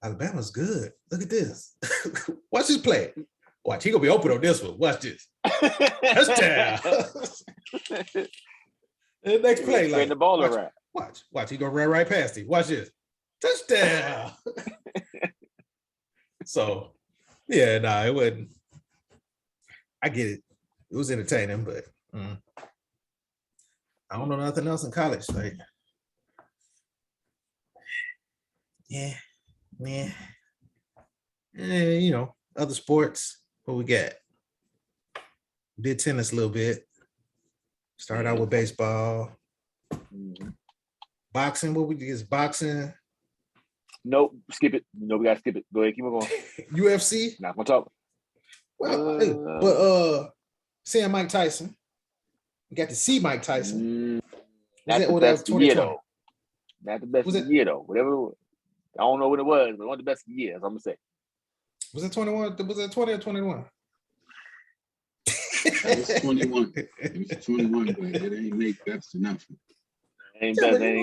Alabama's good. Look at this. Watch this play. Watch, he gonna be open on this one. Watch this. Touchdown. The next play, like the ball watch, around. Watch, he gonna run right past him. Watch this. Touchdown. So yeah, it wasn't. I get it. It was entertaining, but I don't know nothing else in college. Like, yeah. Other sports. What we got? Did tennis a little bit. Started out with baseball. Boxing. What we did is boxing. Nope, skip it. No, we gotta skip it. Go ahead, keep it going. UFC. Not gonna talk. But seeing Mike Tyson. We got to see Mike Tyson. Not the best year though. Not the best year though. Whatever it was. I don't know what it was, but one of the best years, I'm gonna say. Was it 21? Was it 20 or 21? It was 21. It was 21, but it ain't make best enough. Ain't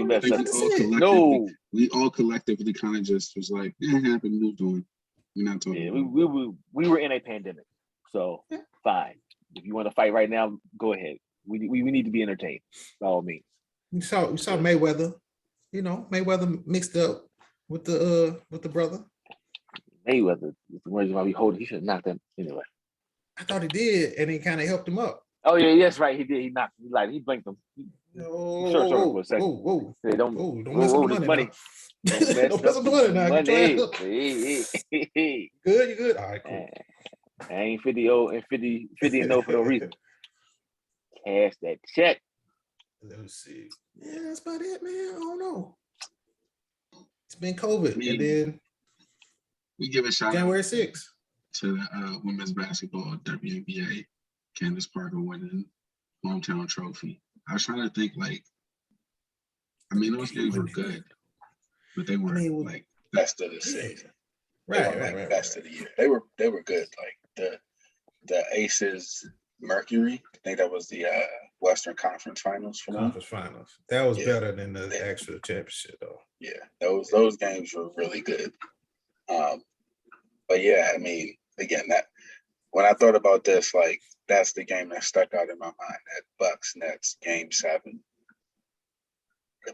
best enough. No. We all collectively kind of just was like, it happened, moved on. We're not talking Yeah, about we were in a pandemic, so fine. If you want to fight right now, go ahead. We need to be entertained by all means. You saw Mayweather. You know, Mayweather mixed up with the brother. Mayweather is the reason why we hold. He should have knocked him anyway. I thought he did, and he kind of helped him up. Oh yeah, yes, right. He did. He knocked. He blinked him. Short for a second. Whoa. Say, don't mess up the money. Don't mess Don't up mess up the money now. money. Good, you good? All right, cool. I ain't 50 and no for no reason. Cash that check. Let's see. Yeah, that's about it, man. I don't know. It's been COVID, and then we give a shout January out 6th to the women's basketball WNBA. Candace Parker winning hometown trophy. I was trying to think, like, I mean, those games were good, but they weren't like best of the season. Right. Best of the year. They were good. Like the Aces Mercury. I think that was the Western Conference Finals for them. Conference Finals. That was better than the actual championship, though. Yeah, those games were really good. But yeah, I mean, again, that when I thought about this, like, that's the game that stuck out in my mind. That Bucks Nets Game 7.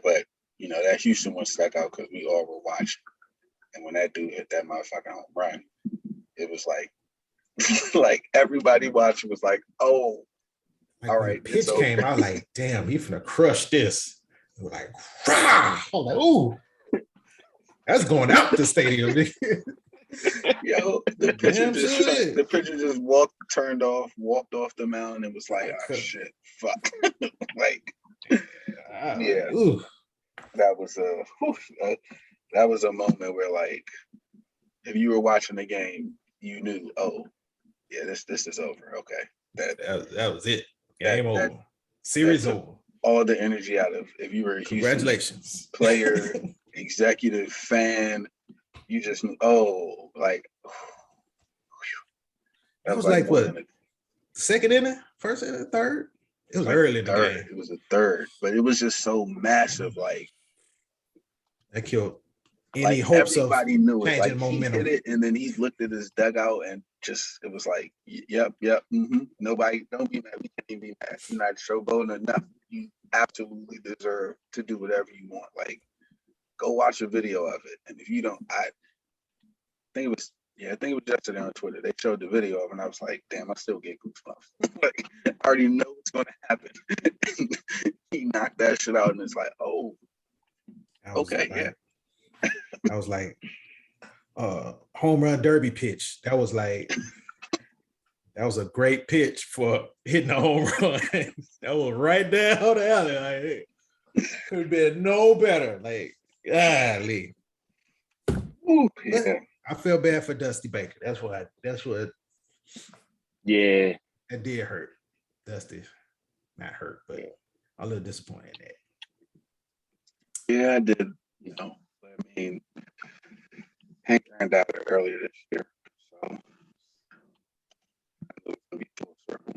But you know, that Houston one stuck out because we all were watching. And when that dude hit that motherfucking home run, it was like, like everybody watching was like, oh, like all right. The pitch came out like, damn, he finna crush this. We're like, rah! I was like, ooh, that's going out the stadium. Yo, the pitcher just walked off the mound and was like, oh shit, fuck. Like, yeah. Ooh. That was a moment where, like, if you were watching the game, you knew, oh, yeah, this is over. Okay. That was it. Game over. Series over. All the energy out of, if you were a congratulations player, executive, fan, you just knew, oh, like, that was like what? Second inning, first inning, third? It was like early in the game. It was a third, but it was just so massive, like that killed any hopes of knew it. Like, momentum. He hit it, and then he looked at his dugout and just, it was like, yep, nobody, don't be mad. We can't even be mad. You're not showboating enough. You absolutely deserve to do whatever you want. Like, go watch a video of it, and if you don't, I think it was yesterday on Twitter. They showed the video of it, and I was like, damn, I still get goosebumps. Like, I already know what's going to happen. He knocked that shit out, and it's like, oh, okay, yeah. I was like, home run derby pitch. That was a great pitch for hitting a home run. That was right down the alley. Like, could have been no better. Like, golly. Ooh, yeah. I feel bad for Dusty Baker. That's what. Yeah. That did hurt. Dusty, not hurt, but a little disappointed in that. Yeah, I did. You know, I mean, Hank turned out earlier this year, so it was gonna be full circle.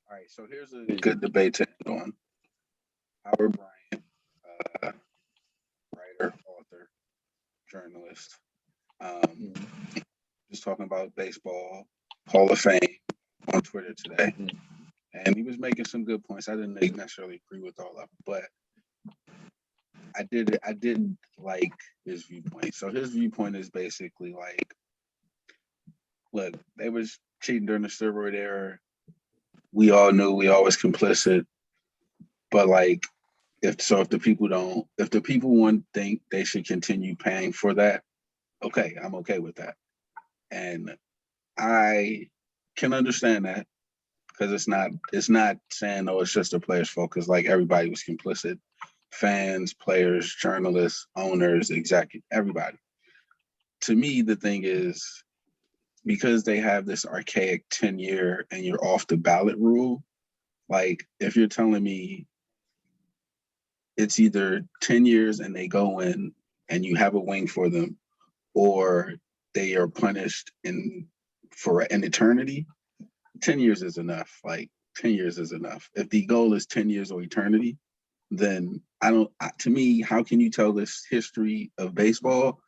All right, so here's a good debate to end on. Howard Bryant, writer, author, journalist, just talking about baseball Hall of Fame on Twitter today, and he was making some good points. I didn't necessarily agree with all of them, but I didn't like his viewpoint. So his viewpoint is basically like, look, they was cheating during the steroid era. We all knew, we always complicit. But like, if the people think they should continue paying for that, okay, I'm okay with that. And I can understand that, because it's not saying, oh, it's just the players' fault, because like everybody was complicit. Fans, players, journalists, owners, executives, everybody. To me, the thing is, because they have this archaic 10-year and you're off the ballot rule, like, if you're telling me it's either 10 years and they go in and you have a wing for them, or they are punished for an eternity, 10 years is enough. Like, 10 years is enough. If the goal is 10 years or eternity, then to me, how can you tell this history of baseball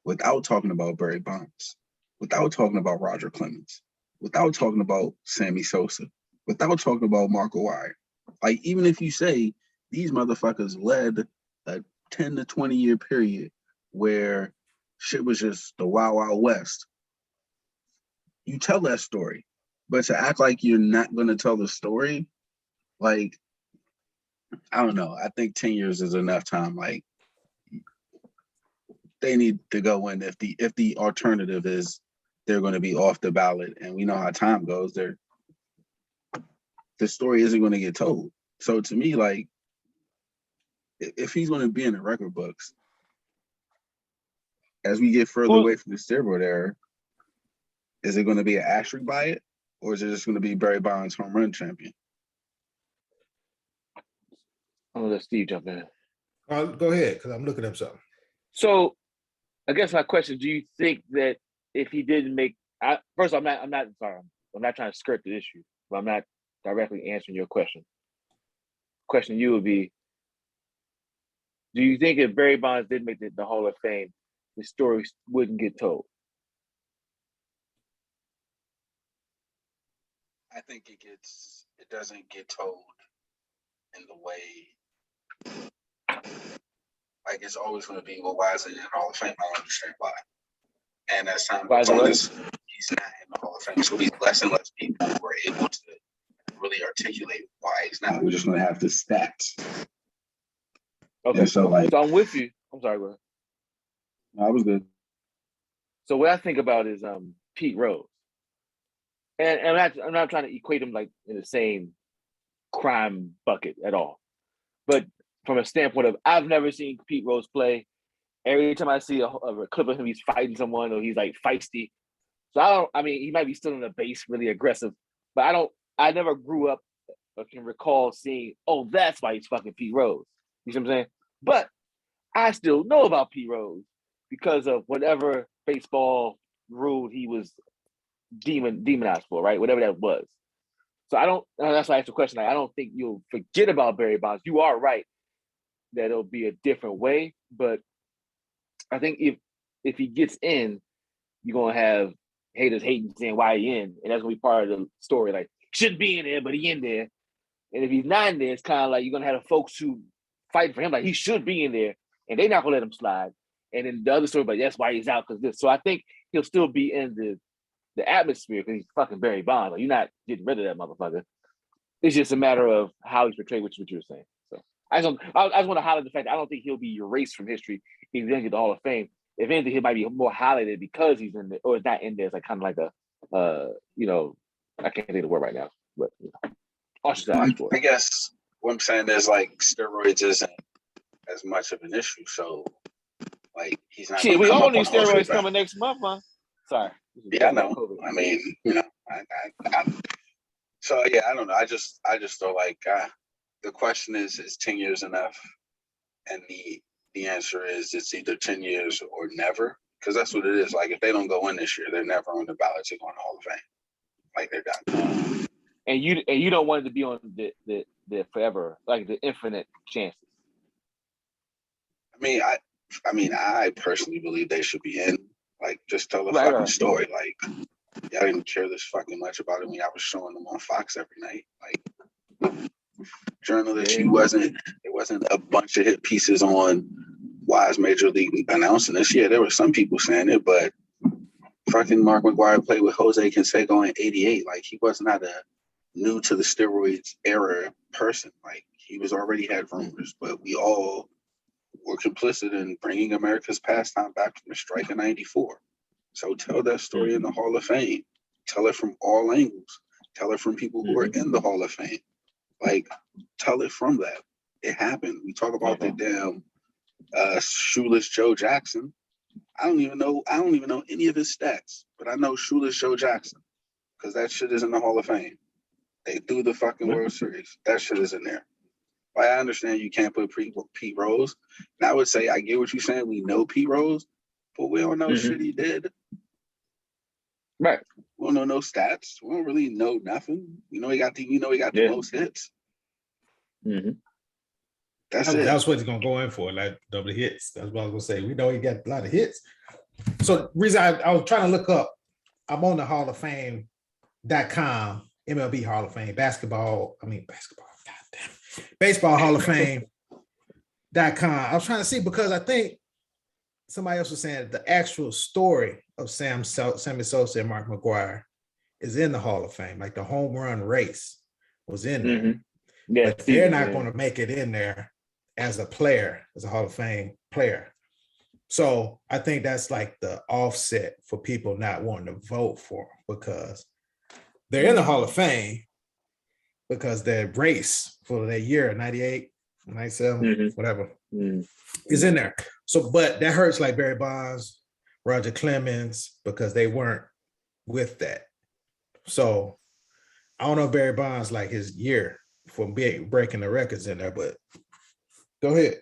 without talking about Barry Bonds, without talking about Roger Clemens, without talking about Sammy Sosa, without talking about Marco Wire. Like, even if you say these motherfuckers led a 10 to 20 year period where shit was just the Wild Wild West, you tell that story. But to act like you're not going to tell the story, like, I don't know. I think 10 years is enough time. Like, they need to go in if the alternative is they're going to be off the ballot, and we know how time goes. The story isn't going to get told. So to me, like, if he's going to be in the record books, as we get further away from the steroid era, is it going to be an asterisk by it, or is it just going to be Barry Bonds home run champion? I'm gonna let Steve jump in. Go ahead, because I'm looking up something. So, I guess my question: do you think that if he didn't make, first, I'm not trying to skirt the issue, but I'm not directly answering your question. Question you would be: do you think if Barry Bonds didn't make the Hall of Fame, the story wouldn't get told? I think it doesn't get told in the way, like, it's always going to be, well, why is it in the Hall of Fame? I don't understand why. And as time goes on, he's not in the Hall of Fame, so he's less and less people who are able to really articulate why he's not. We're just going to have the stats. Okay, and so I'm with you. I'm sorry, bro. No, I was good. So what I think about is Pete Rose, and I'm not trying to equate him like in the same crime bucket at all, but from a standpoint of I've never seen Pete Rose play. Every time I see a clip of him, he's fighting someone or he's like feisty. So I mean, he might be still in the base, really aggressive, but I never grew up or can recall seeing, oh, that's why he's fucking Pete Rose. You see what I'm saying? But I still know about Pete Rose because of whatever baseball rule he was demonized for, right? Whatever that was. So that's why I asked the question. Like, I don't think you'll forget about Barry Bonds. You are right that it'll be a different way, but I think if he gets in, you're gonna have haters hating saying why he in, and that's gonna be part of the story. Like, shouldn't be in there, but he in there. And if he's not in there, it's kind of like you're gonna have the folks who fight for him, like he should be in there, and they're not gonna let him slide. And then the other story, but that's why he's out because this. So I think he'll still be in the atmosphere because he's fucking Barry Bonds. Like, you're not getting rid of that motherfucker. It's just a matter of how he's portrayed, which is what you were saying. So I just want to highlight the fact that I don't think he'll be erased from history if he doesn't get the Hall of Fame. If anything, he might be more highlighted because he's in there, or it's not in there. It's like kind of like I can't think of the word right now, but I guess what I'm saying is, like, steroids isn't as much of an issue, so like he's not. Shit, we all need steroids coming next month, man. Sorry. Yeah, I know. I mean, so yeah, I don't know. I just feel like the question is 10 years enough, and the answer is it's either 10 years or never, because that's what it is. Like, if they don't go in this year, they're never on the ballot to go in the Hall of Fame. Like, they're done. And you don't want it to be on the forever, like the infinite chances. I personally believe they should be in. Like, just tell the fucking story. Like, I didn't care this fucking much about it when I was showing them on Fox every night. Like, journalists, it wasn't a bunch of hit pieces on why is Major League announcing this. Yeah, there were some people saying it, but fucking Mark McGwire played with Jose Canseco in '88. Like, he was not a new to the steroids era person. Like, he was already had rumors, but we all were complicit in bringing America's pastime back from the strike in '94. So tell that story in the Hall of Fame. Tell it from all angles. Tell it from people who are in the Hall of Fame. Like, tell it from that. It happened. We talk about the damn shoeless Joe Jackson. I don't even know any of his stats, but I know shoeless Joe Jackson because that shit is in the Hall of Fame. They threw the fucking World Series. That shit is in there. I understand you can't put Pete Rose. And I would say I get what you're saying. We know Pete Rose, but we don't know shit he did. Right. We don't know no stats. We don't really know nothing. We know he got the most hits. Mm-hmm. That's what he's gonna go in for, like double hits. That's what I was gonna say. We know he got a lot of hits, So reason I was trying to look up, I'm on the Hall of Fame.com, MLB Hall of Fame, basketball, goddamn, baseball Hall of Fame.com. I was trying to see because I think somebody else was saying the actual story of Sammy Sosa and Mark McGwire is in the Hall of Fame, like the home run race was in there. Mm-hmm. Yeah, but they're not going to make it in there as a player, as a Hall of Fame player. So I think that's like the offset for people not wanting to vote for them because they're in the Hall of Fame because their race for that year, 98, 97, whatever, is in there. So, but that hurts like Barry Bonds, Roger Clemens, because they weren't with that. So I don't know if Barry Bonds like his year for breaking the records in there, but go ahead.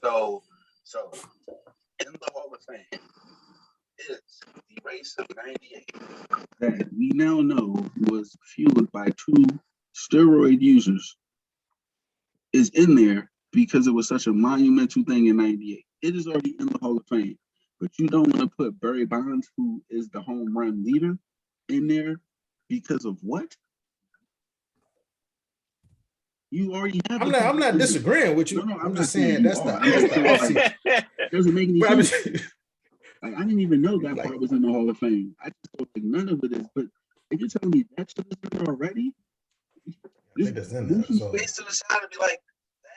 So in the Hall of Fame is the race of 98 that we now know was fueled by two steroid users is in there because it was such a monumental thing in 98. It is already in the Hall of Fame, but you don't want to put Barry Bonds, who is the home run leader, in there because of what? You already have. I'm not disagreeing with you. No, I'm just saying that's the offseason. Doesn't make any sense. Like, I didn't even know that part was in the Hall of Fame. I just thought like none of it is. But if you're telling me that shit is in there already, this move some space to the side and be like,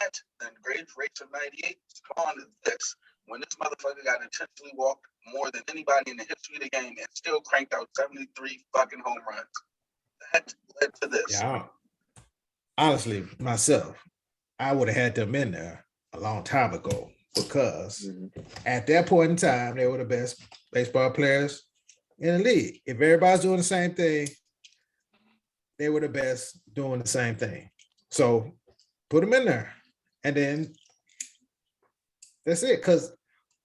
that and great race of 98 spawned this. When this motherfucker got intentionally walked more than anybody in the history of the game and still cranked out 73 fucking home runs. That led to this. Yeah. Honestly, myself, I would have had them in there a long time ago because at that point in time, they were the best baseball players in the league. If everybody's doing the same thing, they were the best doing the same thing. So put them in there. And then that's it. Because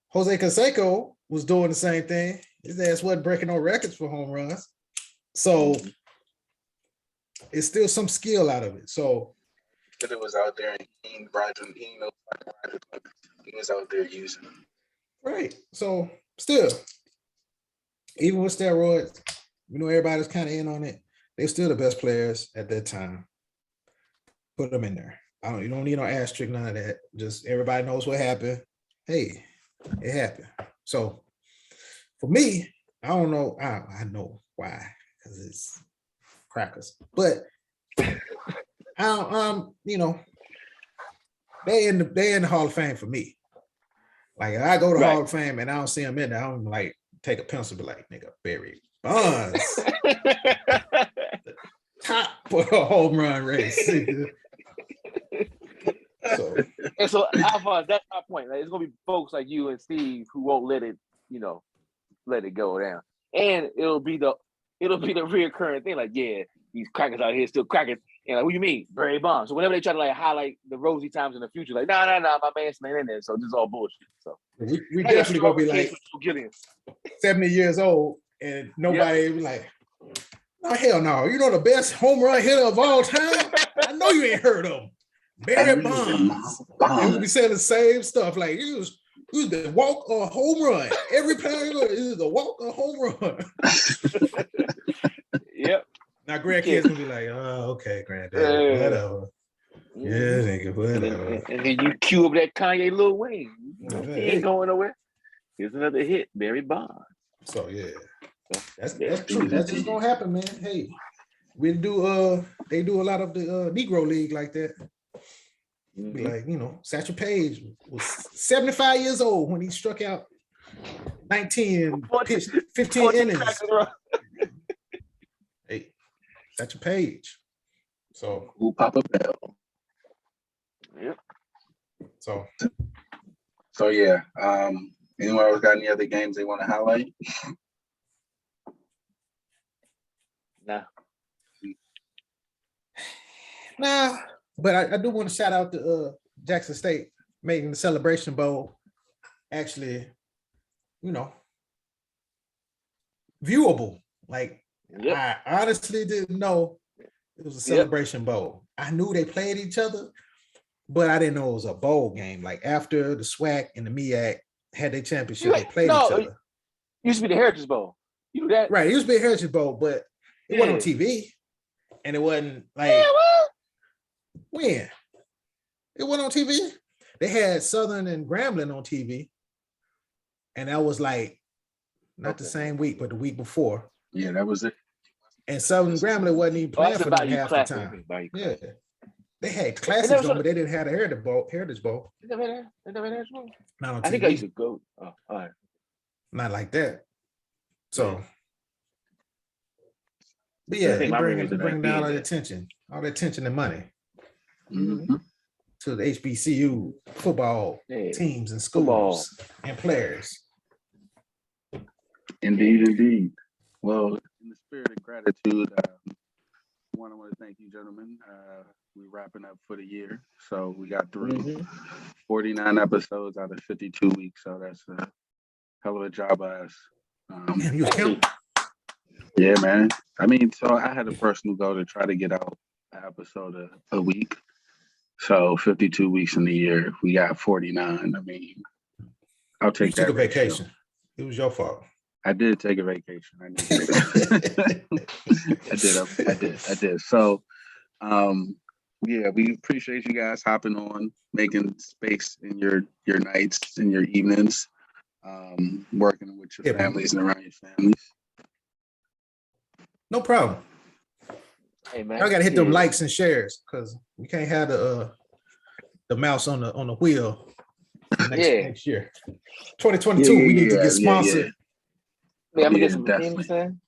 Jose Canseco was doing the same thing. His ass wasn't breaking no records for home runs. So it's still some skill out of it. So it was out there and he was out there using them. Right. So still, even with steroids, everybody's kind of in on it. They're still the best players at that time. Put them in there. You don't need no asterisk, none of that. Just everybody knows what happened. Hey, it happened. So for me, I don't know. I know why, because it's crackers. But they in the Hall of Fame for me. Like if I go to Hall of Fame and I don't see them in there, I'm like take a pencil, be like, nigga, Barry Bonds, the top for a home run race. So Alphonse, that's my point. Like, it's gonna be folks like you and Steve who won't let it go down, and it'll be the reoccurring thing. Like, yeah, these crackers out here still cracking. And like, what do you mean, Barry Bonds? So whenever they try to like highlight the rosy times in the future, like, no, my man's not in there. So this is all bullshit. So we definitely gonna be like 70 years old, and nobody be like, oh hell no, the best home run hitter of all time? I know you ain't heard of him. Barry Bonds. And we'll be saying the same stuff. Like it was the walk or home run. Every player is the walk or home run. Yep. Now grandkids gonna be like, oh, okay, granddad, whatever. Yeah, nigga, whatever. And then you cue up that Kanye Lil Wayne. He ain't going nowhere. Here's another hit, Barry Bonds. So yeah. That's true. That's just gonna happen, man. Hey, they do a lot of the Negro League like that. Be like, Satchel Paige was 75 years old when he struck out 19 and pitched 15 innings. Hey, Satchel Paige. So who Papa Bell. Yep. So yeah. Anyone else got any other games they want to highlight? Nah, but I do want to shout out to Jackson State making the Celebration Bowl actually, viewable. Like, I honestly didn't know it was a Celebration Bowl. I knew they played each other, but I didn't know it was a bowl game. Like after the SWAC and the MEAC had their championship, they played each other. Used to be the Heritage Bowl. You knew that? Right. It used to be a Heritage Bowl, but it wasn't on TV. And it wasn't like when? It wasn't on TV. They had Southern and Grambling on TV. And that was like not the same week, but the week before. Yeah, that was it. And Southern Grambling wasn't even playing for them half the time. Yeah. They had classics on, but they didn't have the Heritage Bowl. Not on TV. I think I used to go. Oh, all right. Not like that. So, but yeah, they bring down all the attention and money to the HBCU football teams and schools and players. Indeed. Well, in the spirit of gratitude, I want to thank you, gentlemen. We're wrapping up for the year, so we got through 49 episodes out of 52 weeks. So that's a hell of a job by us. Man, you was counting? Yeah, man. I mean, so I had a personal goal to try to get out an episode a week. So 52 weeks in the year, we got 49. I mean, I'll take that. You took a vacation. It was your fault. I did take a vacation. I did. So, yeah, we appreciate you guys hopping on, making space in your nights and your evenings, working with your families and around your families. No problem. Hey man, I gotta hit them likes and shares because we can't have the mouse on the wheel next year. 2022, we need to get sponsored. Yeah, I'm gonna get some things. Some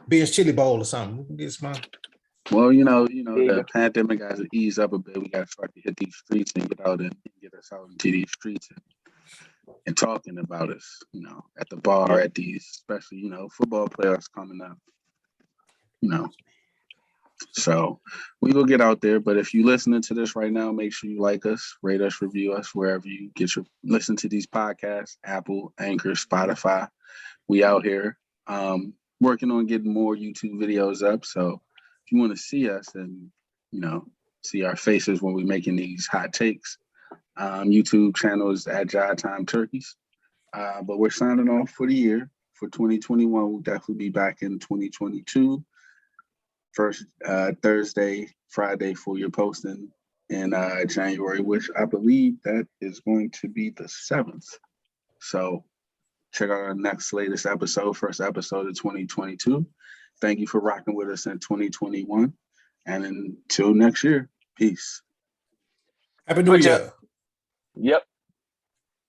Ben's Chili Bowl or something. We can get some. Well, the pandemic has to ease up a bit. We got to start to hit these streets and get out and get us out into these streets and talking about us, at the bar, at these, especially, football playoffs coming up, So we will get out there. But if you're listening to this right now, make sure you like us, rate us, review us, wherever you listen to these podcasts, Apple, Anchor, Spotify. We out here working on getting more YouTube videos up. So if you want to see us and, see our faces when we're making these hot takes, YouTube channel is at Jive Time Turkeys. But we're signing off for the year. For 2021, we'll definitely be back in 2022. First Thursday, Friday for your posting in January, which I believe that is going to be the 7th. So check out our next latest episode, first episode of 2022. Thank you for rocking with us in 2021. And until next year, peace. Happy New Year. Yep.